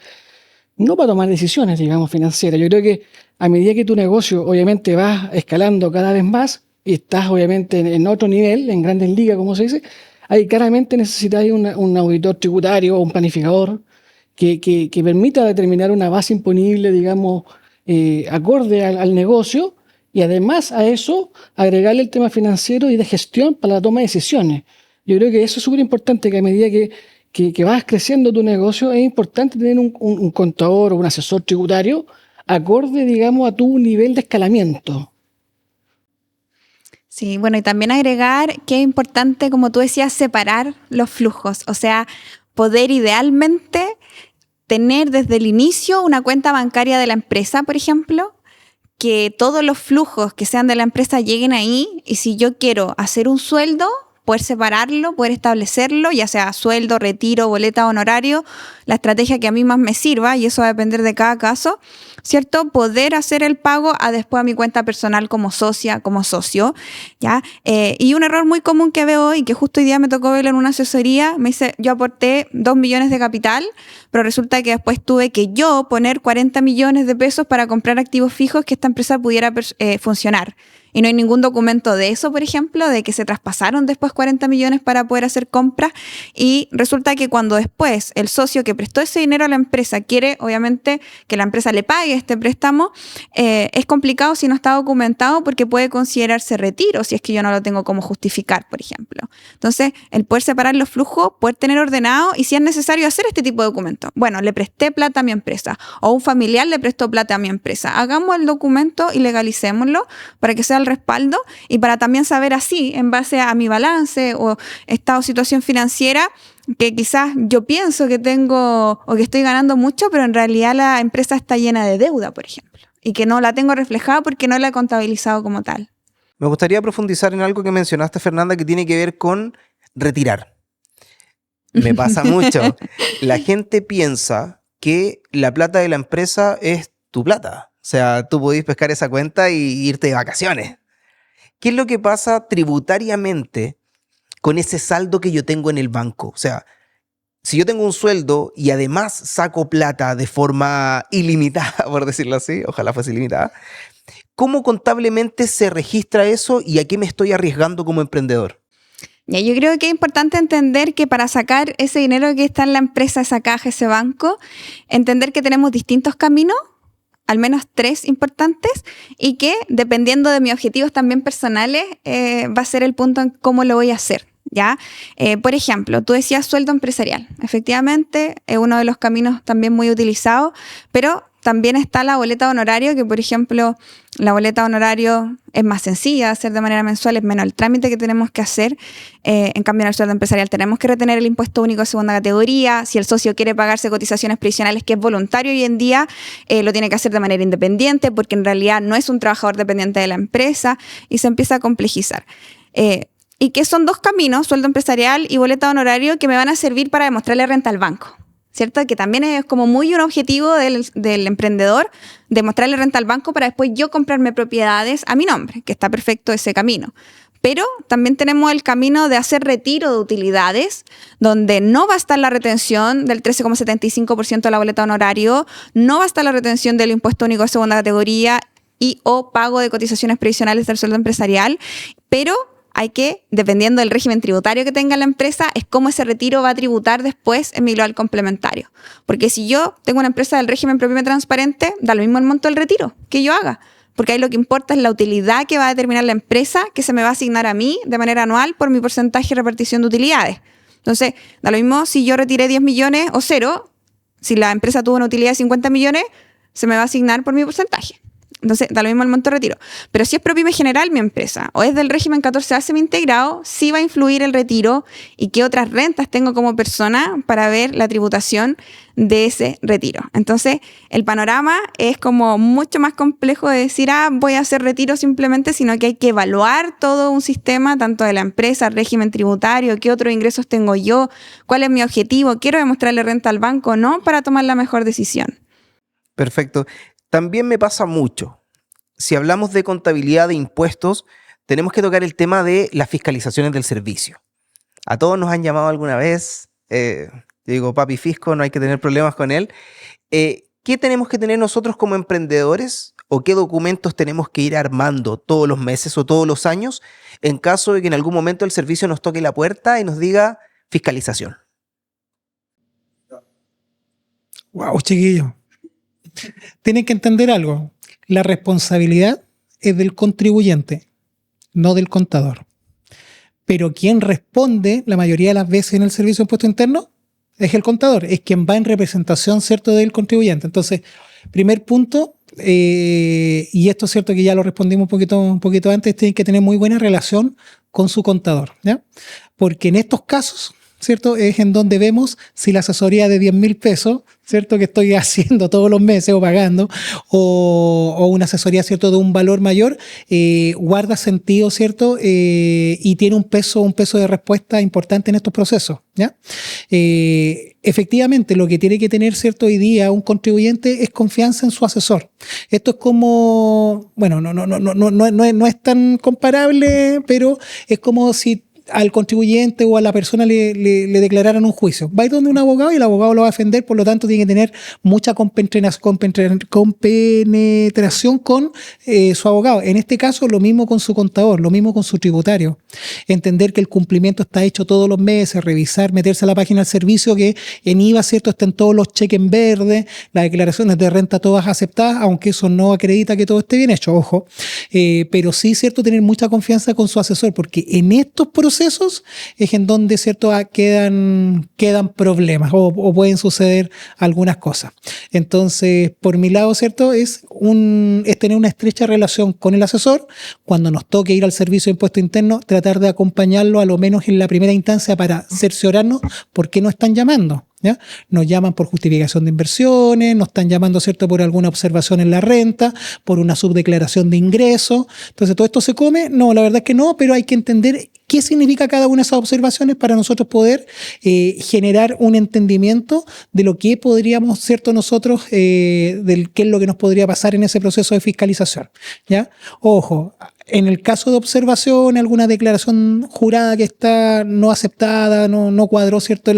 No para tomar decisiones, digamos, financieras. Yo creo que a medida que tu negocio obviamente va escalando cada vez más y estás obviamente en otro nivel, en grandes ligas, como se dice, ahí claramente necesitáis un auditor tributario o un planificador que permita determinar una base imponible, digamos, acorde al negocio, y además a eso agregarle el tema financiero y de gestión para la toma de decisiones. Yo creo que eso es súper importante, que a medida que vas creciendo tu negocio, es importante tener un contador o un asesor tributario acorde, digamos, a tu nivel de escalamiento. Sí, bueno, y también agregar que es importante, como tú decías, separar los flujos. O sea, poder idealmente tener desde el inicio una cuenta bancaria de la empresa, por ejemplo, que todos los flujos que sean de la empresa lleguen ahí, y si yo quiero hacer un sueldo, poder separarlo, poder establecerlo, ya sea sueldo, retiro, boleta, honorario, la estrategia que a mí más me sirva, y eso va a depender de cada caso, ¿cierto? Poder hacer el pago después a mi cuenta personal como socia, como socio, ¿ya? Y un error muy común que veo y que justo hoy día me tocó verlo en una asesoría, me dice, yo aporté 2 millones de capital, pero resulta que después tuve que yo poner 40 millones de pesos para comprar activos fijos que esta empresa pudiera funcionar. Y no hay ningún documento de eso, por ejemplo, de que se traspasaron después 40 millones para poder hacer compras, y resulta que cuando después el socio que prestó ese dinero a la empresa quiere, obviamente, que la empresa le pague este préstamo, es complicado si no está documentado, porque puede considerarse retiro si es que yo no lo tengo como justificar, por ejemplo. Entonces, el poder separar los flujos, poder tener ordenado, y si es necesario hacer este tipo de documentos. Bueno, le presté plata a mi empresa, o un familiar le prestó plata a mi empresa. Hagamos el documento y legalicémoslo para que sea el respaldo, y para también saber así, en base a mi balance o estado, situación financiera, que quizás yo pienso que tengo o que estoy ganando mucho, pero en realidad la empresa está llena de deuda, por ejemplo, y que no la tengo reflejada porque no la he contabilizado como tal. Me gustaría profundizar en algo que mencionaste, Fernanda, que tiene que ver con retirar. Me pasa mucho. La gente piensa que la plata de la empresa es tu plata. O sea, tú podés pescar esa cuenta y irte de vacaciones. ¿Qué es lo que pasa tributariamente con ese saldo que yo tengo en el banco? O sea, si yo tengo un sueldo y además saco plata de forma ilimitada, por decirlo así, ojalá fuese ilimitada, ¿cómo contablemente se registra eso y a qué me estoy arriesgando como emprendedor? Ya, yo creo que es importante entender que para sacar ese dinero que está en la empresa, esa caja, ese banco, entender que tenemos distintos caminos, al menos 3 importantes, y que dependiendo de mis objetivos también personales, va a ser el punto en cómo lo voy a hacer, ¿ya? Por ejemplo, tú decías sueldo empresarial. Efectivamente, es uno de los caminos también muy utilizados, pero también está la boleta de honorario, que por ejemplo, la boleta de honorario es más sencilla de hacer de manera mensual, es menos el trámite que tenemos que hacer. En cambio, en el sueldo empresarial tenemos que retener el impuesto único de segunda categoría. Si el socio quiere pagarse cotizaciones previsionales, que es voluntario hoy en día, lo tiene que hacer de manera independiente, porque en realidad no es un trabajador dependiente de la empresa, y se empieza a complejizar. Y que son 2 caminos, sueldo empresarial y boleta de honorario, que me van a servir para demostrarle renta al banco, ¿cierto? Que también es como muy un objetivo del emprendedor, demostrarle renta al banco para después yo comprarme propiedades a mi nombre, que está perfecto ese camino. Pero también tenemos el camino de hacer retiro de utilidades, donde no va a estar la retención del 13,75% de la boleta de honorario, no va a estar la retención del impuesto único de segunda categoría y o pago de cotizaciones previsionales del sueldo empresarial, pero hay que, dependiendo del régimen tributario que tenga la empresa, es cómo ese retiro va a tributar después en mi global complementario. Porque si yo tengo una empresa del régimen propio y transparente, da lo mismo el monto del retiro que yo haga. Porque ahí lo que importa es la utilidad que va a determinar la empresa que se me va a asignar a mí de manera anual por mi porcentaje de repartición de utilidades. Entonces, da lo mismo si yo retiré 10 millones o cero, si la empresa tuvo una utilidad de 50 millones, se me va a asignar por mi porcentaje. Entonces, da lo mismo el monto de retiro. Pero si es ProPyme general mi empresa o es del régimen 14A semi-integrado, sí va a influir el retiro y qué otras rentas tengo como persona para ver la tributación de ese retiro. Entonces, el panorama es como mucho más complejo de decir, voy a hacer retiro simplemente, sino que hay que evaluar todo un sistema, tanto de la empresa, régimen tributario, qué otros ingresos tengo yo, cuál es mi objetivo, quiero demostrarle renta al banco o no, para tomar la mejor decisión. Perfecto. También me pasa mucho. Si hablamos de contabilidad de impuestos, tenemos que tocar el tema de las fiscalizaciones del servicio. A todos nos han llamado alguna vez, yo digo, papi fisco, no hay que tener problemas con él. ¿Qué tenemos que tener nosotros como emprendedores o qué documentos tenemos que ir armando todos los meses o todos los años en caso de que en algún momento el servicio nos toque la puerta y nos diga fiscalización? Wow, chiquillo. Tienen que entender algo. La responsabilidad es del contribuyente, no del contador. Pero quien responde la mayoría de las veces en el servicio de impuesto interno es el contador, es quien va en representación, ¿cierto?, del contribuyente. Entonces, primer punto, y esto es cierto que ya lo respondimos un poquito antes, tienen que tener muy buena relación con su contador, ¿ya? Porque en estos casos, ¿cierto?, es en donde vemos si la asesoría de 10.000 pesos, ¿cierto?, que estoy haciendo todos los meses o pagando, o una asesoría, ¿cierto?, de un valor mayor, guarda sentido, ¿cierto?, y tiene un peso de respuesta importante en estos procesos, ¿ya? Efectivamente, lo que tiene que tener, ¿cierto?, hoy día un contribuyente es confianza en su asesor. Esto es como, bueno, no es tan comparable, pero es como si al contribuyente o a la persona le declararan un juicio. Va a ir donde un abogado y el abogado lo va a defender, por lo tanto tiene que tener mucha compenetración con su abogado. En este caso, lo mismo con su contador, lo mismo con su tributario. Entender que el cumplimiento está hecho todos los meses, revisar, meterse a la página del servicio, que en IVA, ¿cierto?, estén todos los cheques en verde, las declaraciones de renta todas aceptadas, aunque eso no acredita que todo esté bien hecho, ojo. Pero sí, ¿cierto?, tener mucha confianza con su asesor, porque en estos procesos es en donde, ¿cierto?, quedan problemas o pueden suceder algunas cosas. Entonces, por mi lado, ¿cierto?, es tener una estrecha relación con el asesor. Cuando nos toque ir al servicio de impuesto interno, tratar de acompañarlo a lo menos en la primera instancia para cerciorarnos por qué nos están llamando, ¿ya? Nos llaman por justificación de inversiones, nos están llamando, ¿cierto?, por alguna observación en la renta, por una subdeclaración de ingresos. Entonces, ¿todo esto se come? No, la verdad es que no, pero hay que entender qué significa cada una de esas observaciones para nosotros poder generar un entendimiento de lo que podríamos, ¿cierto?, nosotros, del qué es lo que nos podría pasar en ese proceso de fiscalización, ¿ya? Ojo, en el caso de observación, alguna declaración jurada que está no aceptada, no cuadró, ¿cierto?,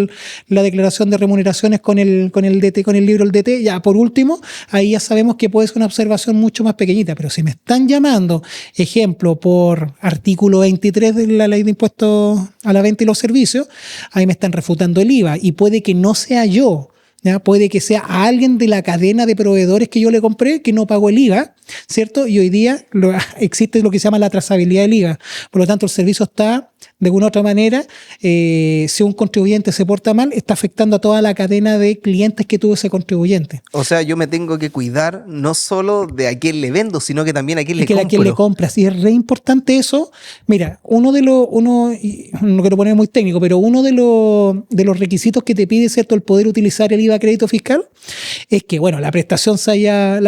la declaración de remuneraciones con el DT, con el libro del DT, ya por último, ahí ya sabemos que puede ser una observación mucho más pequeñita. Pero si me están llamando, ejemplo, por artículo 23 de la Ley de Impuestos a la Venta y los Servicios, ahí me están refutando el IVA y puede que no sea yo, ¿ya? Puede que sea a alguien de la cadena de proveedores que yo le compré que no pagó el IVA, ¿cierto? Y hoy día existe lo que se llama la trazabilidad del IVA. Por lo tanto, el servicio está, de alguna u otra manera, si un contribuyente se porta mal, está afectando a toda la cadena de clientes que tuvo ese contribuyente. O sea, yo me tengo que cuidar no solo de a quién le vendo, sino que también a quién le compro. A quién le compras. Y es re importante eso. Mira, no quiero poner muy técnico, pero uno de los requisitos que te pide, ¿cierto?, el poder utilizar el IVA a crédito fiscal es que, bueno, la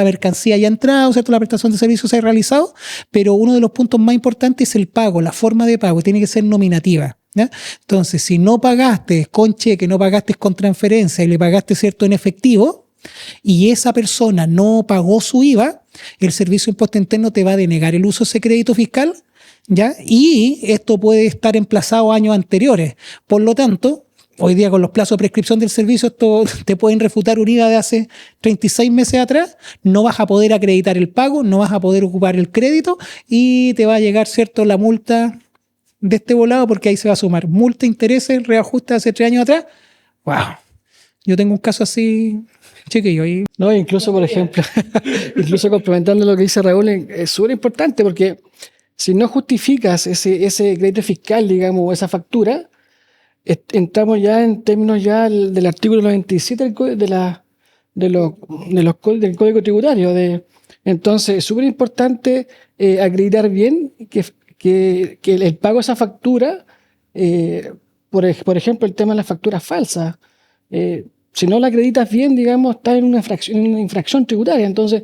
mercancía haya entrado, ¿cierto?, la prestación de servicios se haya realizado, pero uno de los puntos más importantes es el pago, la forma de pago, tiene que ser nominativa, ¿ya? Entonces, si no pagaste con cheque, no pagaste con transferencia y le pagaste, ¿cierto?, en efectivo, y esa persona no pagó su IVA, el Servicio de Impuesto Interno te va a denegar el uso de ese crédito fiscal, ¿ya? Y esto puede estar emplazado a años anteriores. Por lo tanto, hoy día con los plazos de prescripción del servicio, esto te pueden refutar un IVA de hace 36 meses atrás, no vas a poder acreditar el pago, no vas a poder ocupar el crédito y te va a llegar, ¿cierto?, la multa de este volado porque ahí se va a sumar multa, intereses, reajuste de hace 3 años atrás. ¡Wow! Yo tengo un caso así, chiquillo. Y No, incluso, por ejemplo, incluso complementando lo que dice Raúl, es súper importante porque si no justificas ese crédito fiscal, digamos, o esa factura, entramos ya en términos ya del artículo 97 del Código Tributario. Entonces, es súper importante acreditar bien que el pago de esa factura, por ejemplo, el tema de las facturas falsas, si no la acreditas bien, digamos, estás en una infracción tributaria. Entonces,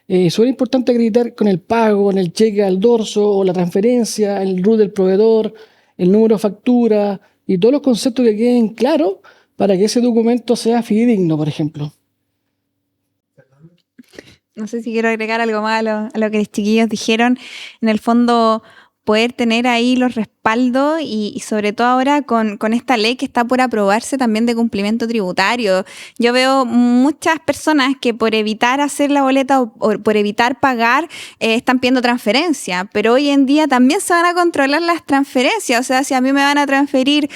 es súper importante acreditar con el pago, con el cheque al dorso o la transferencia, el RUT del proveedor, el número de factura y todos los conceptos que queden claros para que ese documento sea fidedigno, por ejemplo. No sé si quiero agregar algo más a lo que los chiquillos dijeron. En el fondo, poder tener ahí los respaldos y sobre todo ahora con esta ley que está por aprobarse también de cumplimiento tributario. Yo veo muchas personas que por evitar hacer la boleta o por evitar pagar están pidiendo transferencia, pero hoy en día también se van a controlar las transferencias. O sea, si a mí me van a transferir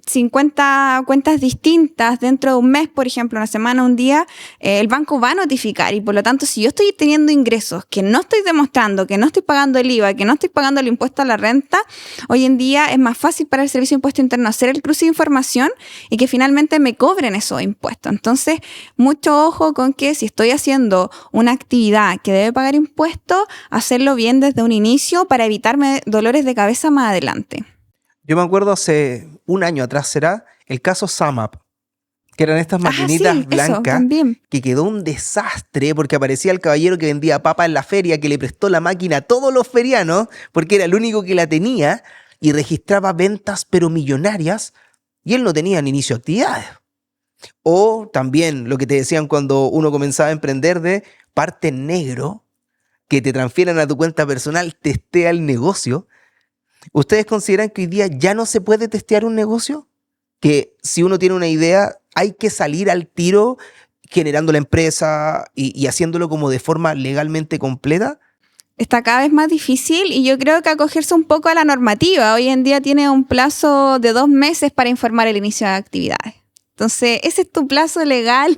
50 cuentas distintas dentro de un mes, por ejemplo, una semana, un día, el banco va a notificar y por lo tanto, si yo estoy teniendo ingresos que no estoy demostrando, que no estoy pagando el IVA, que no estoy pagando el impuesto a la renta, hoy en día es más fácil para el Servicio de Impuesto Interno hacer el cruce de información y que finalmente me cobren esos impuestos. Entonces, mucho ojo con que si estoy haciendo una actividad que debe pagar impuestos, hacerlo bien desde un inicio para evitarme dolores de cabeza más adelante. Yo me acuerdo hace un año atrás, será, el caso SumUp, que eran estas maquinitas sí, blancas, que quedó un desastre porque aparecía el caballero que vendía papa en la feria, que le prestó la máquina a todos los ferianos, porque era el único que la tenía, y registraba ventas pero millonarias, y él no tenía ni inicio de actividades. O también lo que te decían cuando uno comenzaba a emprender de parte en negro, que te transfieran a tu cuenta personal, testea el negocio. ¿Ustedes consideran que hoy día ya no se puede testear un negocio? Que si uno tiene una idea, hay que salir al tiro generando la empresa y haciéndolo como de forma legalmente completa. Está cada vez más difícil y yo creo que acogerse un poco a la normativa. Hoy en día tiene un plazo de 2 meses para informar el inicio de actividades. Entonces, ese es tu plazo legal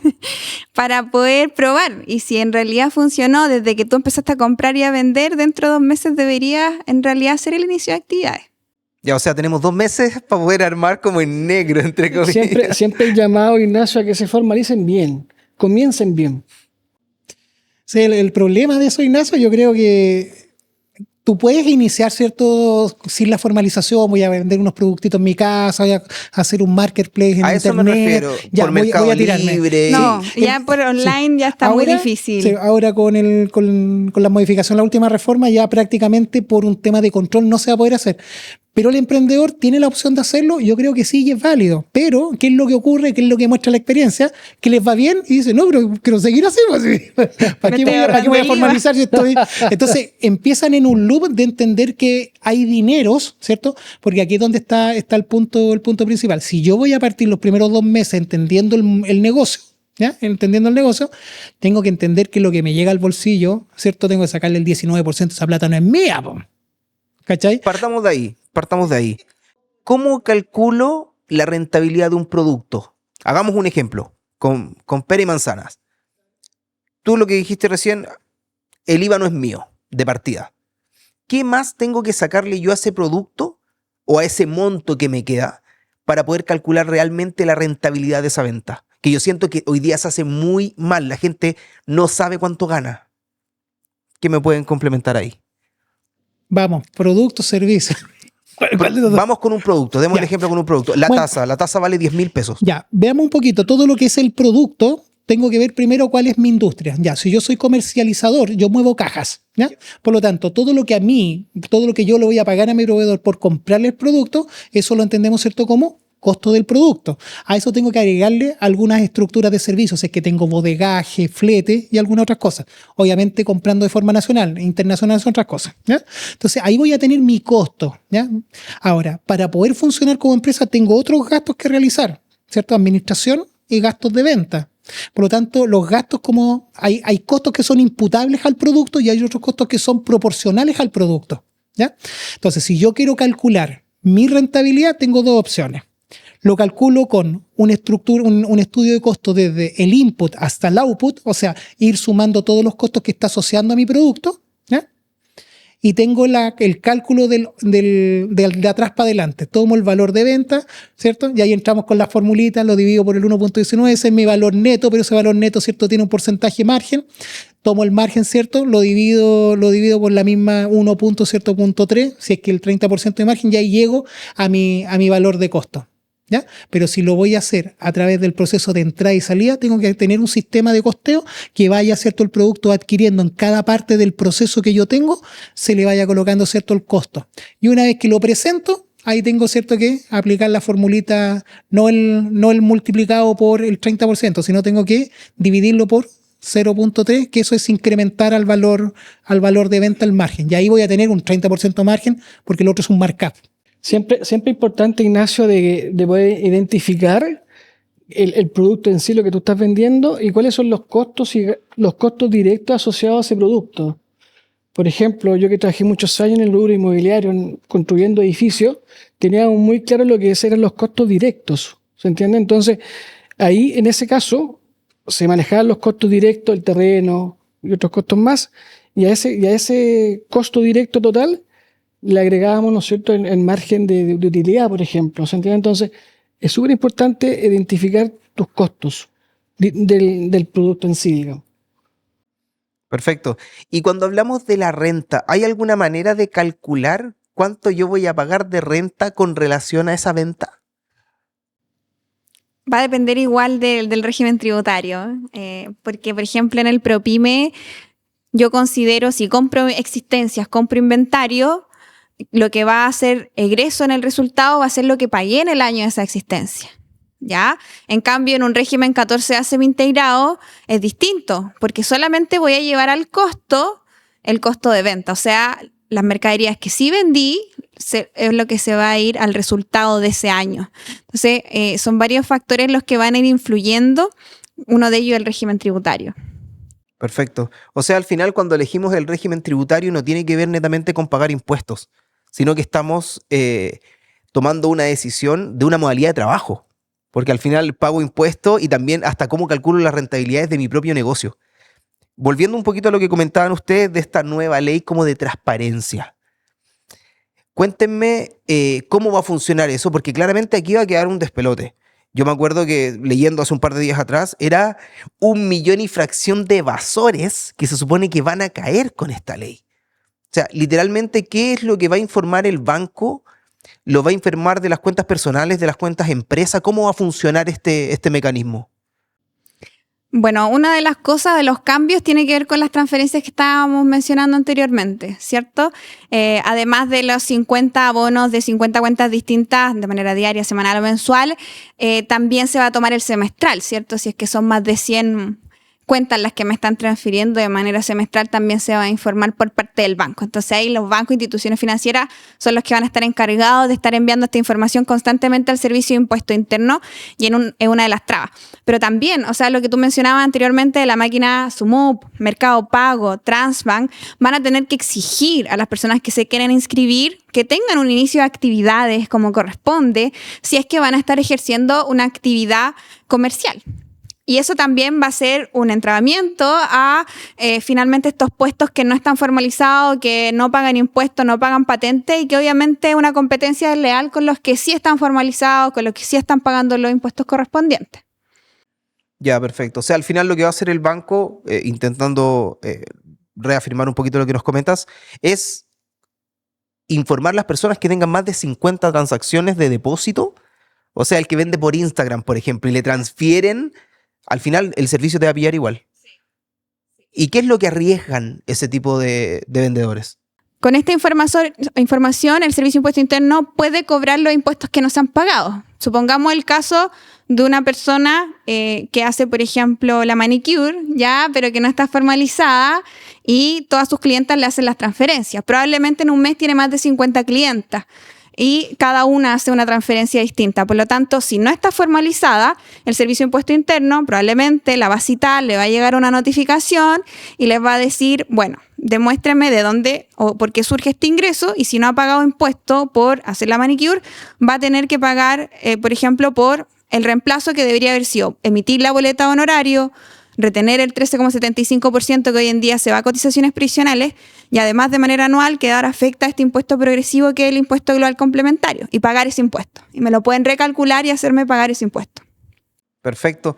para poder probar. Y si en realidad funcionó desde que tú empezaste a comprar y a vender, dentro de 2 meses deberías en realidad hacer el inicio de actividades. Ya, o sea, tenemos 2 meses para poder armar como en negro, entre comillas. Siempre el llamado, Ignacio, a que se formalicen bien, comiencen bien. Sí, el problema de eso, Ignacio, yo creo que tú puedes iniciar, ¿cierto? Sin la formalización, voy a vender unos productitos en mi casa, voy a hacer un marketplace en a internet. eso me refiero, ya, por Mercado tirarme. Libre. No, ya por online ya está muy difícil. Sí, ahora con la modificación, la última reforma, ya prácticamente por un tema de control no se va a poder hacer. Pero el emprendedor tiene la opción de hacerlo, yo creo que sí y es válido. Pero, ¿qué es lo que ocurre? ¿Qué es lo que muestra la experiencia? Que les va bien y dicen, no, pero quiero seguir así. ¿Para qué voy a formalizar si estoy? Entonces, empiezan en un loop de entender que hay dineros, ¿cierto? Porque aquí es donde está el punto principal. Si yo voy a partir los primeros 2 meses entendiendo el negocio, ¿ya? Entendiendo el negocio, tengo que entender que lo que me llega al bolsillo, ¿cierto? Tengo que sacarle el 19%, esa plata no es mía, po. ¿Cachai? Partamos de ahí. ¿Cómo calculo la rentabilidad de un producto? Hagamos un ejemplo con pera y manzanas. Tú lo que dijiste recién, el IVA no es mío, de partida. ¿Qué más tengo que sacarle yo a ese producto o a ese monto que me queda para poder calcular realmente la rentabilidad de esa venta? Que yo siento que hoy día se hace muy mal. La gente no sabe cuánto gana. ¿Qué me pueden complementar ahí? Vamos, producto, servicio. Vamos con un producto, demos Ya. el ejemplo con un producto. La taza vale 10.000 pesos. Ya, veamos un poquito todo lo que es el producto. Tengo que ver primero cuál es mi industria. Ya, si yo soy comercializador, yo muevo cajas, ¿ya? Por lo tanto, todo lo que yo le voy a pagar a mi proveedor por comprarle el producto, eso lo entendemos, ¿cierto? Como costo del producto. A eso tengo que agregarle algunas estructuras de servicios, es que tengo bodegaje, flete y algunas otras cosas. Obviamente comprando de forma nacional, internacional son otras cosas, ¿ya? Entonces ahí voy a tener mi costo, ¿ya? Ahora, para poder funcionar como empresa tengo otros gastos que realizar, ¿cierto? Administración y gastos de venta. Por lo tanto, los gastos hay costos que son imputables al producto y hay otros costos que son proporcionales al producto. ¿Ya? Entonces, si yo quiero calcular mi rentabilidad, tengo dos opciones. Lo calculo con una estructura, un estudio de costo desde el input hasta el output, o sea, ir sumando todos los costos que está asociando a mi producto, ¿ya? Y tengo el cálculo de atrás para adelante. Tomo el valor de venta, ¿cierto? Y ahí entramos con la formulita, lo divido por el 1.19, ese es mi valor neto, pero ese valor neto, ¿cierto?, tiene un porcentaje margen. Tomo el margen, ¿cierto? Lo divido por la misma 1.3, si es que el 30% de margen, y ahí llego a mi valor de costo. ¿Ya? Pero si lo voy a hacer a través del proceso de entrada y salida, tengo que tener un sistema de costeo que vaya, ¿cierto?, el producto adquiriendo en cada parte del proceso que yo tengo, se le vaya colocando, ¿cierto?, el costo. Y una vez que lo presento, ahí tengo, ¿cierto?, que aplicar la formulita, no el multiplicado por el 30%, sino tengo que dividirlo por 0.3, que eso es incrementar al valor de venta el margen. Y ahí voy a tener un 30% margen porque el otro es un markup. Siempre importante, Ignacio, de poder identificar el producto en sí, lo que tú estás vendiendo, y cuáles son los costos directos asociados a ese producto. Por ejemplo, yo que trabajé muchos años en el rubro inmobiliario, construyendo edificios, tenía muy claro lo que eran los costos directos. ¿Se entiende? Entonces, ahí, en ese caso, se manejaban los costos directos, el terreno y otros costos más, y a ese costo directo total le agregábamos, ¿no es cierto?, el margen de utilidad, por ejemplo. ¿Se entiende? Entonces, es súper importante identificar tus costos del producto en sí, digamos. Perfecto. Y cuando hablamos de la renta, ¿hay alguna manera de calcular cuánto yo voy a pagar de renta con relación a esa venta? Va a depender igual del régimen tributario, porque, por ejemplo, en el ProPyme, yo considero, si compro existencias, compro inventario, lo que va a hacer egreso en el resultado va a ser lo que pagué en el año de esa existencia. ¿Ya? En cambio, en un régimen 14A semi-integrado es distinto, porque solamente voy a llevar al costo el costo de venta. O sea, las mercaderías que sí vendí es lo que se va a ir al resultado de ese año. Entonces, son varios factores los que van a ir influyendo, uno de ellos el régimen tributario. Perfecto. O sea, al final, cuando elegimos el régimen tributario, no tiene que ver netamente con pagar impuestos, sino que estamos tomando una decisión de una modalidad de trabajo, porque al final pago impuestos y también hasta cómo calculo las rentabilidades de mi propio negocio. Volviendo un poquito a lo que comentaban ustedes de esta nueva ley como de transparencia. Cuéntenme cómo va a funcionar eso, porque claramente aquí va a quedar un despelote. Yo me acuerdo que leyendo hace un par de días atrás, era 1 millón y fracción de evasores que se supone que van a caer con esta ley. O sea, literalmente, ¿qué es lo que va a informar el banco? ¿Lo va a informar de las cuentas personales, de las cuentas empresa? ¿Cómo va a funcionar este mecanismo? Bueno, una de las cosas, de los cambios, tiene que ver con las transferencias que estábamos mencionando anteriormente, ¿cierto? Además de los 50 abonos de 50 cuentas distintas de manera diaria, semanal o mensual, también se va a tomar el semestral, ¿cierto? Si es que son más de 100 cuentas las que me están transfiriendo de manera semestral, también se va a informar por parte del banco. Entonces ahí los bancos e instituciones financieras son los que van a estar encargados de estar enviando esta información constantemente al Servicio de Impuesto Interno, y es una de las trabas. Pero también, o sea, lo que tú mencionabas anteriormente de la máquina Sumup, Mercado Pago, Transbank, van a tener que exigir a las personas que se quieren inscribir que tengan un inicio de actividades como corresponde, si es que van a estar ejerciendo una actividad comercial. Y eso también va a ser un entrabamiento a finalmente estos puestos que no están formalizados, que no pagan impuestos, no pagan patente, y que obviamente es una competencia desleal con los que sí están formalizados, con los que sí están pagando los impuestos correspondientes. Ya, perfecto. O sea, al final lo que va a hacer el banco, intentando reafirmar un poquito lo que nos comentas, es informar a las personas que tengan más de 50 transacciones de depósito. O sea, el que vende por Instagram, por ejemplo, y le transfieren, al final el servicio te va a pillar igual. Sí. ¿Y qué es lo que arriesgan ese tipo de vendedores? Con esta información, el Servicio de Impuesto Interno puede cobrar los impuestos que no se han pagado. Supongamos el caso de una persona que hace, por ejemplo, la manicure, ya, pero que no está formalizada, y todas sus clientas le hacen las transferencias. Probablemente en un mes tiene más de 50 clientas y cada una hace una transferencia distinta. Por lo tanto, si no está formalizada, el Servicio de Impuesto Interno probablemente la va a citar, le va a llegar una notificación y les va a decir, bueno, demuéstrame de dónde o por qué surge este ingreso, y si no ha pagado impuesto por hacer la manicure, va a tener que pagar, por ejemplo, por el reemplazo que debería haber sido emitir la boleta de honorario, retener el 13,75% que hoy en día se va a cotizaciones previsionales, y además de manera anual quedar afecta a este impuesto progresivo que es el impuesto global complementario, y pagar ese impuesto. Y me lo pueden recalcular y hacerme pagar ese impuesto. Perfecto.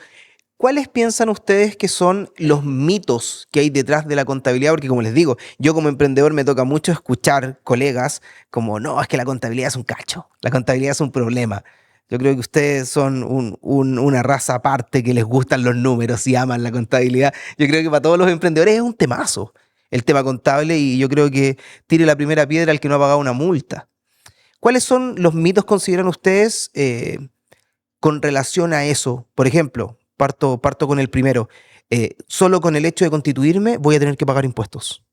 ¿Cuáles piensan ustedes que son los mitos que hay detrás de la contabilidad? Porque como les digo, yo como emprendedor me toca mucho escuchar colegas como, no, es que la contabilidad es un cacho, la contabilidad es un problema. Yo creo que ustedes son una raza aparte que les gustan los números y aman la contabilidad. Yo creo que para todos los emprendedores es un temazo el tema contable, y yo creo que tire la primera piedra al que no ha pagado una multa. ¿Cuáles son los mitos, consideran ustedes, con relación a eso? Por ejemplo, parto con el primero. Solo con el hecho de constituirme voy a tener que pagar impuestos.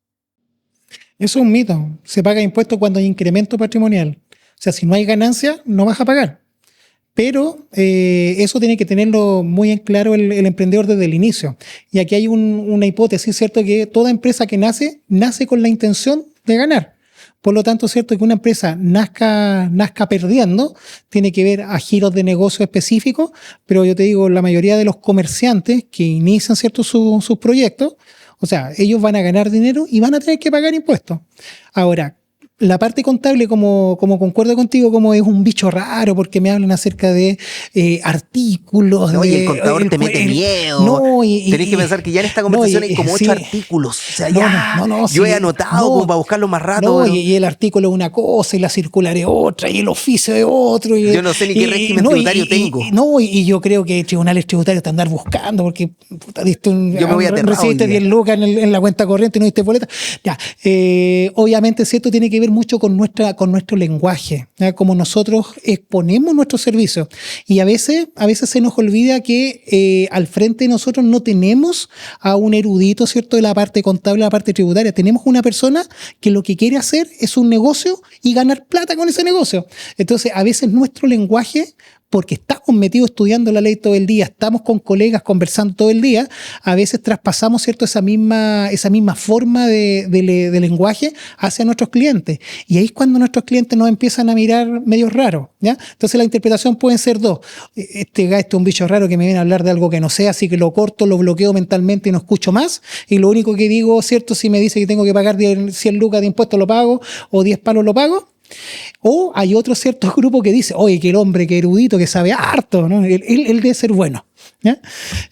Eso es un mito. Se paga impuesto cuando hay incremento patrimonial. O sea, si no hay ganancia, no vas a pagar. Pero eso tiene que tenerlo muy en claro el emprendedor desde el inicio. Y aquí hay una hipótesis, ¿cierto? Que toda empresa que nace con la intención de ganar. Por lo tanto, cierto que una empresa nazca perdiendo, tiene que ver a giros de negocio específicos, pero yo te digo, la mayoría de los comerciantes que inician, cierto, sus proyectos, o sea, ellos van a ganar dinero y van a tener que pagar impuestos. Ahora, la parte contable, como concuerdo contigo, como es un bicho raro, porque me hablan acerca de artículos. No, y el contador te mete miedo. No, tenés que pensar que ya en esta conversación hay como 8 artículos. O sea, yo he anotado como para buscarlo más rato. No, y el artículo es una cosa, y la circular es otra, y el oficio es otro. Yo no sé ni qué régimen tributario tengo. Y yo creo que tribunales tributarios te andar buscando, porque puta, yo me voy aterrado. Recibiste 10 lucas en la cuenta corriente y no diste boleta. Ya, obviamente, cierto, tiene que ver mucho con nuestro lenguaje, ¿ya? Como nosotros exponemos nuestros servicios. Y a veces se nos olvida que al frente de nosotros no tenemos a un erudito, ¿cierto?, de la parte contable, de la parte tributaria. Tenemos una persona que lo que quiere hacer es un negocio y ganar plata con ese negocio. Entonces, a veces nuestro lenguaje, porque estamos metidos estudiando la ley todo el día, estamos con colegas conversando todo el día, a veces traspasamos, ¿cierto?, esa misma forma de lenguaje hacia nuestros clientes. Y ahí es cuando nuestros clientes nos empiezan a mirar medio raro, ¿ya? Entonces la interpretación pueden ser dos. Este es un bicho raro que me viene a hablar de algo que no sé, así que lo corto, lo bloqueo mentalmente y no escucho más. Y lo único que digo, ¿cierto?, si me dice que tengo que pagar 100 lucas de impuestos, lo pago, o 10 palos, lo pago. O hay otro cierto grupo que dice, oye, que el hombre, que erudito, que sabe harto, ¿no? Él debe ser bueno, ¿ya?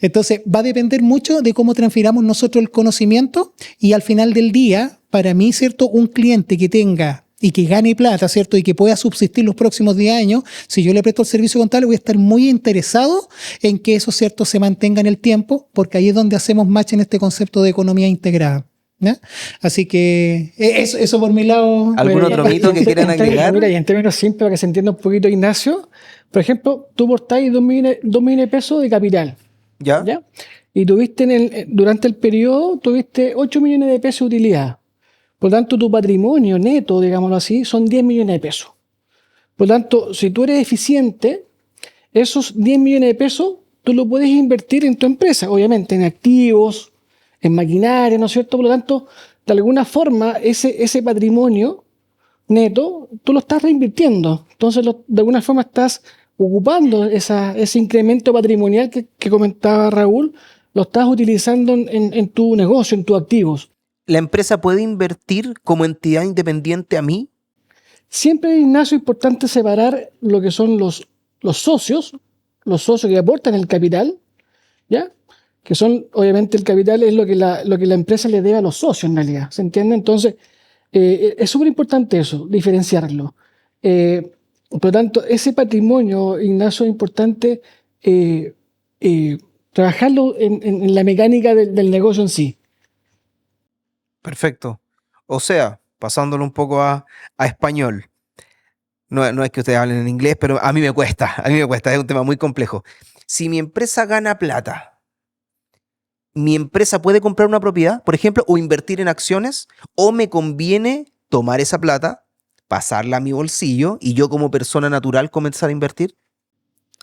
Entonces va a depender mucho de cómo transfiramos nosotros el conocimiento, y al final del día, para mí, ¿cierto?, un cliente que tenga y que gane plata, ¿cierto?, y que pueda subsistir los próximos 10 años, si yo le presto el servicio contable, voy a estar muy interesado en que eso, ¿cierto?, se mantenga en el tiempo, porque ahí es donde hacemos match en este concepto de economía integrada. ¿Ya? Así que eso por mi lado. ¿Algún otro mito que quieran agregar? Mira, y en términos simples, para que se entienda un poquito, Ignacio, por ejemplo, tú portáis 2 millones de pesos de capital. ¿Ya? Y tuviste durante el periodo, tuviste 8 millones de pesos de utilidad. Por lo tanto, tu patrimonio neto, digámoslo así, son 10 millones de pesos. Por lo tanto, si tú eres eficiente, esos 10 millones de pesos tú lo puedes invertir en tu empresa, obviamente, en activos, en maquinaria, ¿no es cierto? Por lo tanto, de alguna forma, ese patrimonio neto, tú lo estás reinvirtiendo. Entonces, de alguna forma estás ocupando ese incremento patrimonial que comentaba Raúl, lo estás utilizando en tu negocio, en tus activos. ¿La empresa puede invertir como entidad independiente a mí? Siempre, Ignacio, es importante separar lo que son los socios que aportan el capital, ¿ya? Que son, obviamente, el capital es lo que la empresa le debe a los socios, en realidad, ¿se entiende? Entonces, es súper importante eso, diferenciarlo. Por lo tanto, ese patrimonio, Ignacio, es importante trabajarlo en la mecánica del negocio en sí. Perfecto. O sea, pasándolo un poco a español. No es que ustedes hablen en inglés, pero a mí me cuesta, es un tema muy complejo. Si mi empresa gana plata, ¿mi empresa puede comprar una propiedad, por ejemplo, o invertir en acciones? ¿O me conviene tomar esa plata, pasarla a mi bolsillo y yo como persona natural comenzar a invertir?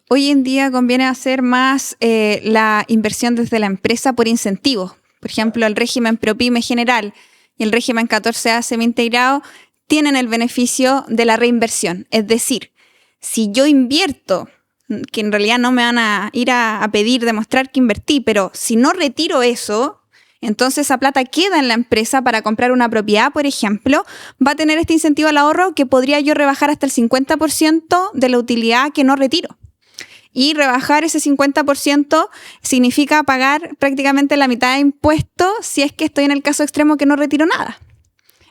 Hoy en día conviene hacer más la inversión desde la empresa por incentivos. Por ejemplo, el régimen ProPyme general, y el régimen 14A semi-integrado tienen el beneficio de la reinversión. Es decir, si yo invierto, que en realidad no me van a ir a pedir demostrar que invertí, pero si no retiro eso, entonces esa plata queda en la empresa para comprar una propiedad, por ejemplo, va a tener este incentivo al ahorro que podría yo rebajar hasta el 50% de la utilidad que no retiro. Y rebajar ese 50% significa pagar prácticamente la mitad de impuestos si es que estoy en el caso extremo que no retiro nada.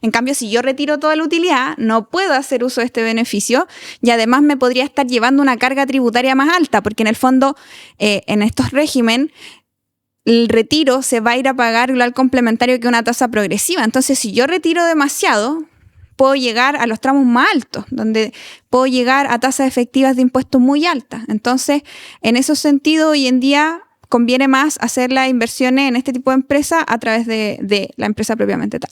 En cambio, si yo retiro toda la utilidad, no puedo hacer uso de este beneficio y además me podría estar llevando una carga tributaria más alta, porque en el fondo, en estos regímenes, el retiro se va a ir a pagar igual complementario que una tasa progresiva. Entonces, si yo retiro demasiado, puedo llegar a los tramos más altos, donde puedo llegar a tasas efectivas de impuestos muy altas. Entonces, en ese sentido, hoy en día conviene más hacer las inversiones en este tipo de empresa a través de la empresa propiamente tal.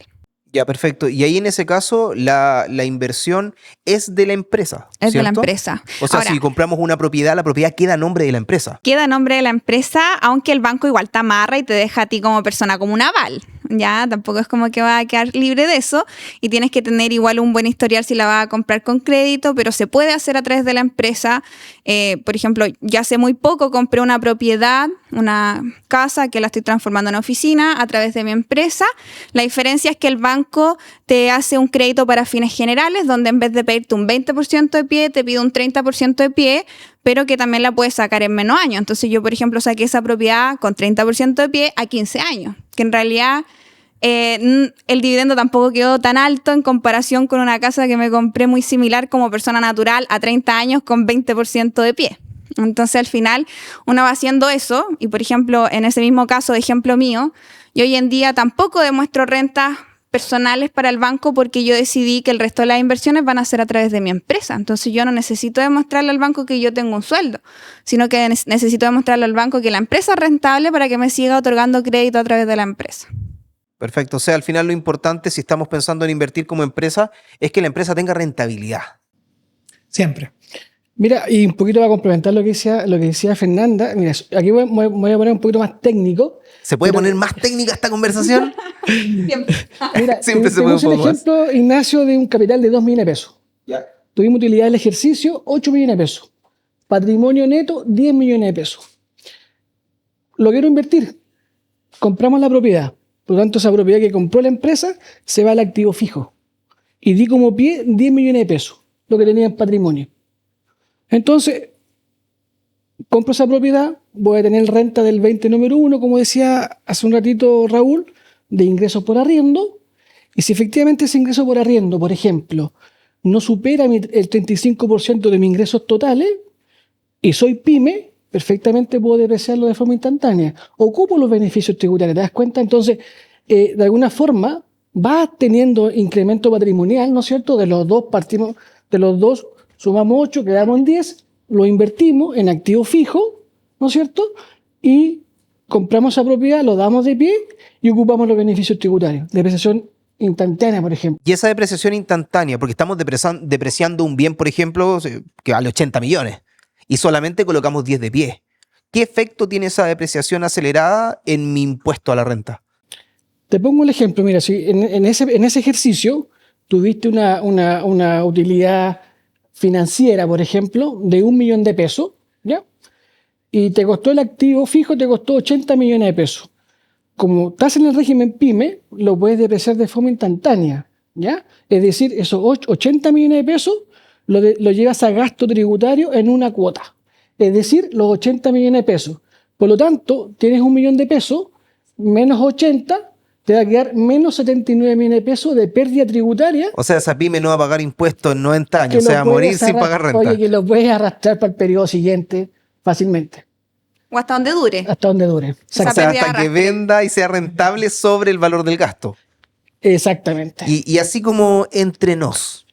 Ya, perfecto. Y ahí en ese caso la inversión es de la empresa, Es de la ¿cierto? empresa. O sea, Ahora, si compramos una propiedad, la propiedad queda a nombre de la empresa. queda a nombre de la empresa, aunque el banco igual te amarra y te deja a ti como persona como un aval. Ya, tampoco es como que va a quedar libre de eso y tienes que tener igual un buen historial si la vas a comprar con crédito, pero se puede hacer a través de la empresa. Por ejemplo, ya hace muy poco compré una propiedad, una casa que la estoy transformando en oficina a través de mi empresa. La diferencia es que el banco te hace un crédito para fines generales, donde en vez de pedirte un 20% de pie, te pide un 30% de pie, pero que también la puedes sacar en menos años. Entonces yo, por ejemplo, saqué esa propiedad con 30% de pie a 15 años, que en realidad el dividendo tampoco quedó tan alto en comparación con una casa que me compré muy similar como persona natural a 30 años con 20% de pie. Entonces al final uno va haciendo eso y, por ejemplo, en ese mismo caso de ejemplo mío, yo hoy en día tampoco demuestro rentas personales para el banco porque yo decidí que el resto de las inversiones van a ser a través de mi empresa. Entonces yo no necesito demostrarle al banco que yo tengo un sueldo, sino que necesito demostrarle al banco que la empresa es rentable para que me siga otorgando crédito a través de la empresa. Perfecto. O sea, al final lo importante, si estamos pensando en invertir como empresa, es que la empresa tenga rentabilidad. Siempre. Mira, y un poquito para complementar lo que decía Fernanda, mira, aquí voy a poner un poquito más técnico. ¿Se puede Pero- poner más técnica esta conversación? Mira, Siempre se puede tenemos un el poco más. ejemplo, Ignacio, de un capital de 2 millones de pesos. Tuvimos utilidad del ejercicio, 8 millones de pesos. Patrimonio neto, 10 millones de pesos. Lo quiero invertir. Compramos la propiedad. Por lo tanto, esa propiedad que compró la empresa se va al activo fijo. Y di como pie 10 millones de pesos, lo que tenía en patrimonio. Entonces, compro esa propiedad, voy a tener renta del 20 número 1, como decía hace un ratito Raúl, de ingresos por arriendo. Y si efectivamente ese ingreso por arriendo, por ejemplo, no supera el 35% de mis ingresos totales, y soy pyme, perfectamente puedo depreciarlo de forma instantánea. Ocupo los beneficios tributarios, ¿te das cuenta? Entonces, de alguna forma, vas teniendo incremento patrimonial, ¿no es cierto? De los dos partimos, de los dos sumamos 8, quedamos en 10, lo invertimos en activo fijo, ¿no es cierto? Y compramos esa propiedad, lo damos de pie y ocupamos los beneficios tributarios. Depreciación instantánea, por ejemplo. Y esa depreciación instantánea, porque estamos depreciando un bien, por ejemplo, que vale 80 millones y solamente colocamos 10 de pie. ¿Qué efecto tiene esa depreciación acelerada en mi impuesto a la renta? Te pongo el ejemplo, mira, si en ese ejercicio tuviste una utilidad financiera, por ejemplo, de 1 millón de pesos, ¿ya? Y te costó el activo fijo, te costó 80 millones de pesos. Como estás en el régimen PYME, lo puedes depreciar de forma instantánea, ¿ya? Es decir, esos 80 millones de pesos lo llevas a gasto tributario en una cuota. Es decir, los 80 millones de pesos. Por lo tanto, tienes 1 millón de pesos, menos 80, te va a quedar menos 79 millones de pesos de pérdida tributaria. O sea, esa pyme no va a pagar impuestos en 90 años, que o sea, lo morir puedes sin pagar renta. Oye, que lo puedes arrastrar para el periodo siguiente fácilmente, O hasta donde dure. hasta donde dure. Esa O sea, pérdida hasta que arrastre. venda y sea rentable sobre el valor del gasto. Exactamente. Y así como entre nos,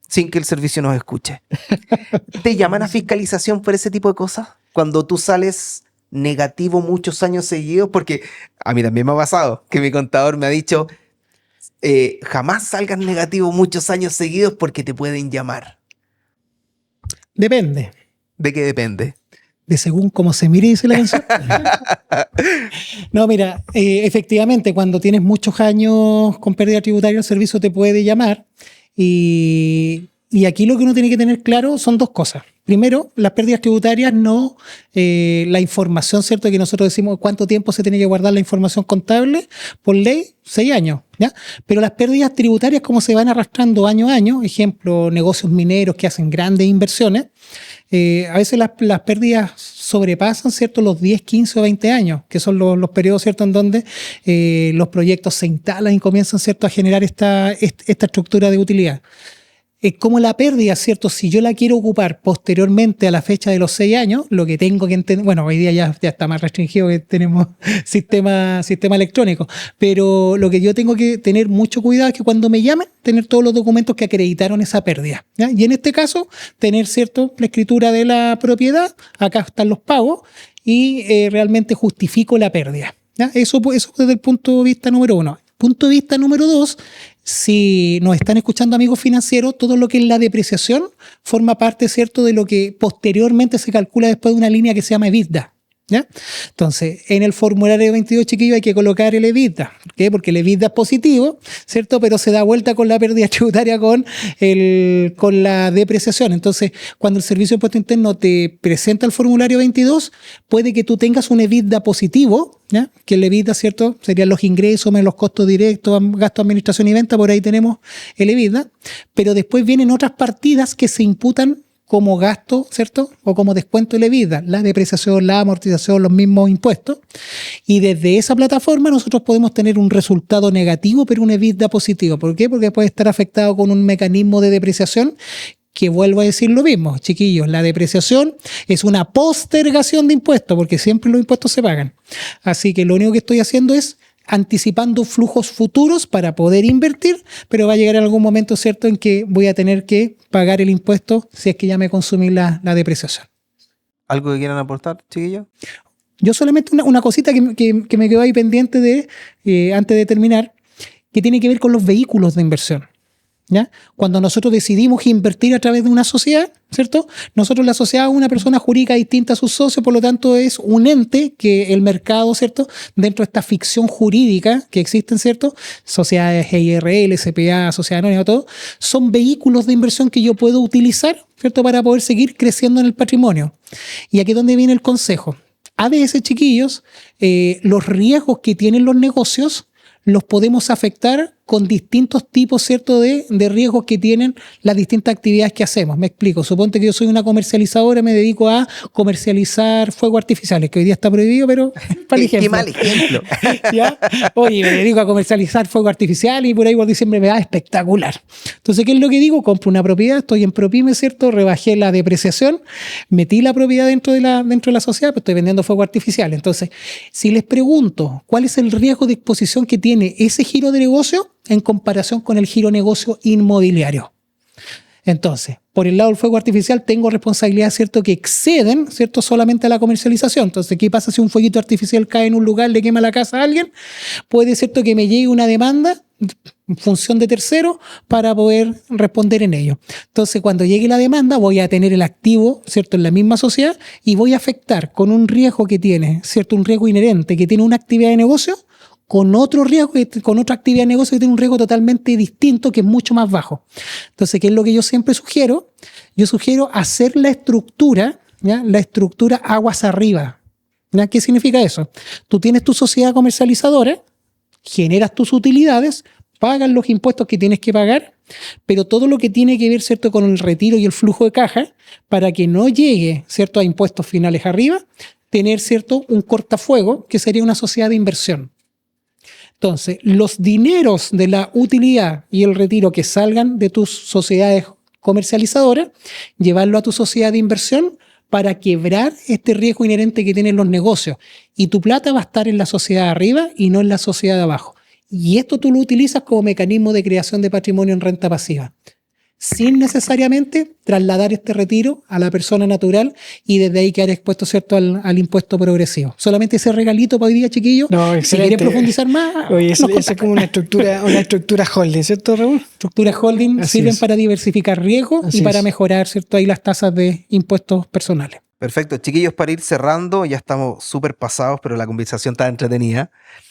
sin que el servicio nos escuche, ¿te llaman a fiscalización por ese tipo de cosas? Cuando tú sales negativo muchos años seguidos, porque a mí también me ha pasado que mi contador me ha dicho, jamás salgas negativo muchos años seguidos porque te pueden llamar. Depende. ¿De qué depende? De según cómo se mire, dice la canción. No, mira, efectivamente, cuando tienes muchos años con pérdida tributaria, el servicio te puede llamar. Y aquí lo que uno tiene que tener claro son dos cosas. Primero, las pérdidas tributarias no, la información, ¿cierto? Que nosotros decimos cuánto tiempo se tiene que guardar la información contable, por ley, 6 años, ¿ya? Pero las pérdidas tributarias, como se van arrastrando año a año, ejemplo, negocios mineros que hacen grandes inversiones, a veces las pérdidas sobrepasan, ¿cierto?, los 10, 15 o 20 años, que son los periodos, ¿cierto?, en donde los proyectos se instalan y comienzan, ¿cierto?, a generar esta estructura de utilidad. Como la pérdida, ¿cierto? Si yo la quiero ocupar posteriormente a la fecha de los 6 años, lo que tengo que entender, bueno, hoy día ya está más restringido que tenemos sistema electrónico, pero lo que yo tengo que tener mucho cuidado es que cuando me llamen, tener todos los documentos que acreditaron esa pérdida, ¿ya? Y en este caso, tener, ¿cierto?, la escritura de la propiedad, acá están los pagos y realmente justifico la pérdida, ¿ya? Eso desde el punto de vista número 1. Punto de vista número 2, si nos están escuchando amigos financieros, todo lo que es la depreciación forma parte, ¿cierto?, de lo que posteriormente se calcula después de una línea que se llama EBITDA, ¿ya? Entonces, en el formulario 22, chiquillos, hay que colocar el EBITDA. ¿Por qué? Porque el EBITDA es positivo, ¿cierto? Pero se da vuelta con la pérdida tributaria con la depreciación. Entonces, cuando el Servicio de Impuesto Interno te presenta el formulario 22, puede que tú tengas un EBITDA positivo, ¿ya? Que el EBITDA, ¿cierto?, serían los ingresos menos los costos directos, gasto de administración y venta, por ahí tenemos el EBITDA, pero después vienen otras partidas que se imputan como gasto, ¿cierto?, o como descuento de la EBITDA, la depreciación, la amortización, los mismos impuestos, y desde esa plataforma nosotros podemos tener un resultado negativo, pero un EBITDA positivo. ¿Por qué? Porque puede estar afectado con un mecanismo de depreciación que, vuelvo a decir lo mismo, chiquillos, la depreciación es una postergación de impuestos, porque siempre los impuestos se pagan. Así que lo único que estoy haciendo es anticipando flujos futuros para poder invertir, pero va a llegar en algún momento, ¿cierto?, en que voy a tener que pagar el impuesto si es que ya me consumí la depreciación. ¿Algo que quieran aportar, chiquillos? Yo solamente una cosita que me quedó ahí pendiente antes de terminar, que tiene que ver con los vehículos de inversión, ¿ya? Cuando nosotros decidimos invertir a través de una sociedad, ¿cierto?, nosotros la sociedad es una persona jurídica distinta a sus socios, por lo tanto es un ente que el mercado, ¿cierto?, dentro de esta ficción jurídica que existen, ¿cierto?, sociedades EIRL, SPA, sociedad anónima, todo, son vehículos de inversión que yo puedo utilizar, ¿cierto?, para poder seguir creciendo en el patrimonio. Y aquí es donde viene el consejo. A veces, chiquillos, los riesgos que tienen los negocios los podemos afectar con distintos tipos, ¿cierto?, de riesgos que tienen las distintas actividades que hacemos. Me explico. Suponte que yo soy una comercializadora, me dedico a comercializar fuegos artificiales, que hoy día está prohibido, pero para el ejemplo. Qué mal ejemplo. ¿Ya? Oye, me dedico a comercializar fuegos artificiales y por ahí por diciembre me da espectacular. Entonces, ¿qué es lo que digo? Compro una propiedad, estoy en ProPyme, ¿cierto? Rebajé la depreciación, metí la propiedad dentro de la sociedad, pero estoy vendiendo fuegos artificiales. Entonces, si les pregunto cuál es el riesgo de exposición que tiene ese giro de negocio en comparación con el giro negocio inmobiliario. Entonces, por el lado del fuego artificial tengo responsabilidades, ¿cierto?, que exceden, ¿cierto?, solamente a la comercialización. Entonces, ¿qué pasa si un fueguito artificial cae en un lugar, le quema la casa a alguien? Puede, ¿cierto?, que me llegue una demanda en función de tercero para poder responder en ello. Entonces, cuando llegue la demanda, voy a tener el activo, ¿cierto?, en la misma sociedad y voy a afectar con un riesgo que tiene, ¿cierto?, un riesgo inherente que tiene una actividad de negocio con otro riesgo, con otra actividad de negocio que tiene un riesgo totalmente distinto, que es mucho más bajo. Entonces, ¿qué es lo que yo siempre sugiero? Yo sugiero hacer la estructura, ¿ya?, la estructura aguas arriba. ¿Ya? ¿Qué significa eso? Tú tienes tu sociedad comercializadora, generas tus utilidades, pagas los impuestos que tienes que pagar, pero todo lo que tiene que ver, ¿cierto?, con el retiro y el flujo de caja, para que no llegue, ¿cierto?, a impuestos finales arriba, tener, ¿cierto?, un cortafuego, que sería una sociedad de inversión. Entonces, los dineros de la utilidad y el retiro que salgan de tus sociedades comercializadoras, llevarlo a tu sociedad de inversión para quebrar este riesgo inherente que tienen los negocios. Y tu plata va a estar en la sociedad de arriba y no en la sociedad de abajo. Y esto tú lo utilizas como mecanismo de creación de patrimonio en renta pasiva, sin necesariamente trasladar este retiro a la persona natural y desde ahí quedar expuesto, ¿cierto?, al impuesto progresivo. Solamente ese regalito para hoy día, chiquillos. No, si quieren profundizar más, oye, eso es como una estructura holding, ¿cierto, Raúl? Estructuras holding Así sirven es. para diversificar riesgos y para mejorar, ¿cierto?, ahí las tasas de impuestos personales. Perfecto, chiquillos, para ir cerrando, ya estamos súper pasados, pero la conversación está entretenida.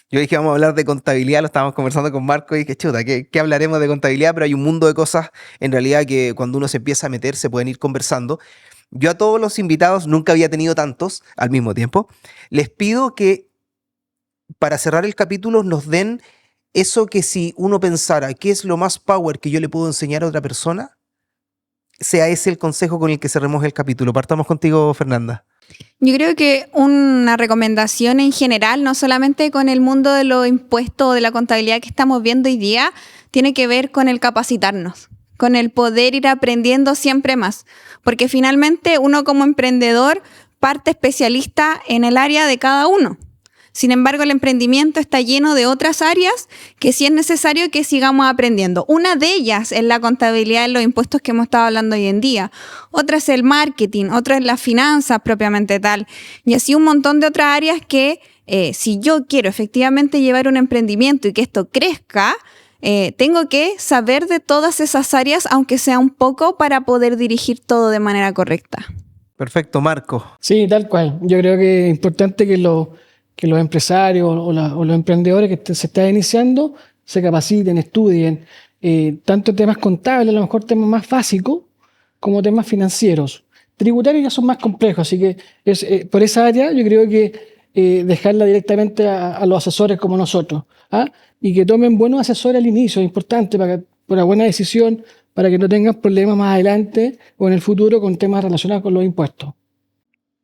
Yo dije, vamos a hablar de contabilidad, lo estábamos conversando con Marco y dije, chuta, ¿qué hablaremos de contabilidad? Pero hay un mundo de cosas, en realidad, que cuando uno se empieza a meter, se pueden ir conversando. Yo a todos los invitados, nunca había tenido tantos al mismo tiempo, les pido que para cerrar el capítulo nos den eso que si uno pensara, ¿qué es lo más power que yo le puedo enseñar a otra persona? Sea ese el consejo con el que cerremos el capítulo. Partamos contigo, Fernanda. Yo creo que una recomendación en general, no solamente con el mundo de los impuestos o de la contabilidad que estamos viendo hoy día, tiene que ver con el capacitarnos, con el poder ir aprendiendo siempre más. Porque finalmente uno como emprendedor parte especialista en el área de cada uno. Sin embargo, el emprendimiento está lleno de otras áreas que sí es necesario que sigamos aprendiendo. Una de ellas es la contabilidad de los impuestos que hemos estado hablando hoy en día. Otra es el marketing, otra es las finanzas propiamente tal. Y así un montón de otras áreas que si yo quiero efectivamente llevar un emprendimiento y que esto crezca, tengo que saber de todas esas áreas, aunque sea un poco, para poder dirigir todo de manera correcta. Perfecto, Marco. Sí, tal cual. Yo creo que es importante que los empresarios o los emprendedores que se están iniciando se capaciten, estudien, tanto temas contables, a lo mejor temas más básicos, como temas financieros. Tributarios ya son más complejos, así que por esa área yo creo que dejarla directamente a los asesores como nosotros, ¿ah? Y que tomen buenos asesores al inicio, es importante para una buena decisión, para que no tengan problemas más adelante o en el futuro con temas relacionados con los impuestos.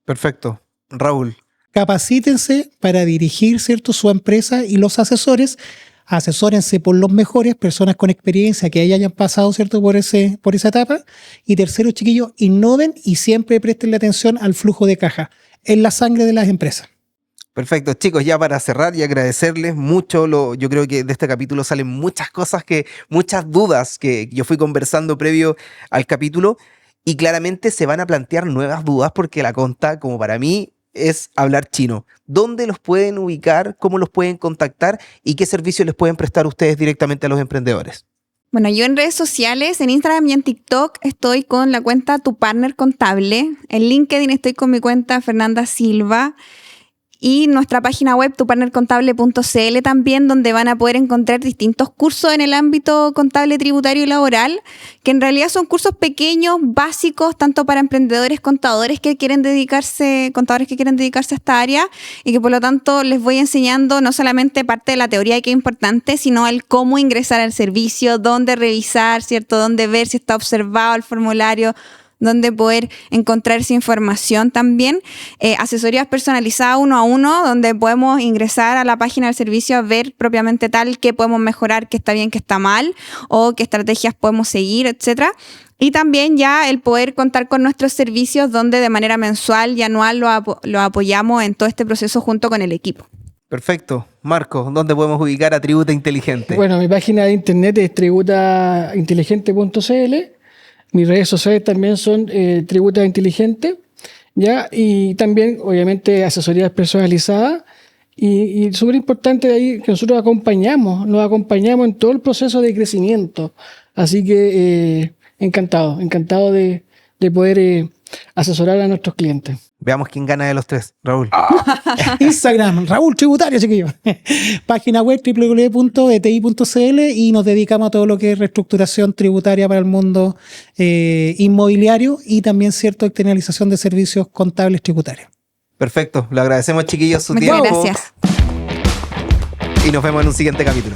Perfecto. Raúl. Capacítense para dirigir, ¿cierto?, su empresa, y los asesores, asesórense por los mejores, personas con experiencia que hayan pasado, ¿cierto?, por esa etapa. Y tercero, chiquillos, innoven y siempre presten atención al flujo de caja. Es la sangre de las empresas. Perfecto, chicos, ya para cerrar y agradecerles mucho, yo creo que de este capítulo salen muchas cosas, muchas dudas que yo fui conversando previo al capítulo, y claramente se van a plantear nuevas dudas porque la conta, como para mí, es hablar chino. ¿Dónde los pueden ubicar? ¿Cómo los pueden contactar? ¿Y qué servicios les pueden prestar ustedes directamente a los emprendedores? Bueno, yo en redes sociales, en Instagram y en TikTok estoy con la cuenta Tu Partner Contable. En LinkedIn estoy con mi cuenta Fernanda Silva. Y nuestra página web, tupartnercontable.cl también, donde van a poder encontrar distintos cursos en el ámbito contable, tributario y laboral, que en realidad son cursos pequeños, básicos, tanto para emprendedores, contadores que quieren dedicarse a esta área, y que por lo tanto les voy enseñando no solamente parte de la teoría que es importante, sino el cómo ingresar al servicio, dónde revisar, ¿cierto?, dónde ver si está observado el formulario, donde poder encontrar esa información también. Asesorías personalizadas 1 a 1, donde podemos ingresar a la página del servicio a ver propiamente tal qué podemos mejorar, qué está bien, qué está mal, o qué estrategias podemos seguir, etcétera. Y también ya el poder contar con nuestros servicios, donde de manera mensual y anual lo apoyamos en todo este proceso junto con el equipo. Perfecto. Marco, ¿dónde podemos ubicar a Tributa Inteligente? Bueno, mi página de internet es tributainteligente.cl. Mis redes sociales también son Tributa Inteligente, ¿ya? Y también, obviamente, asesorías personalizadas. Y súper importante de ahí que nosotros nos acompañamos en todo el proceso de crecimiento. Así que encantado de poder asesorar a nuestros clientes. Veamos quién gana de los tres. Raúl. Instagram, Raúl Tributario, chiquillo. Página web www.eti.cl, y nos dedicamos a todo lo que es reestructuración tributaria para el mundo inmobiliario, y también cierta externalización de servicios contables tributarios. Perfecto. Le agradecemos, chiquillos, su Muchas tiempo. gracias. Y nos vemos en un siguiente capítulo.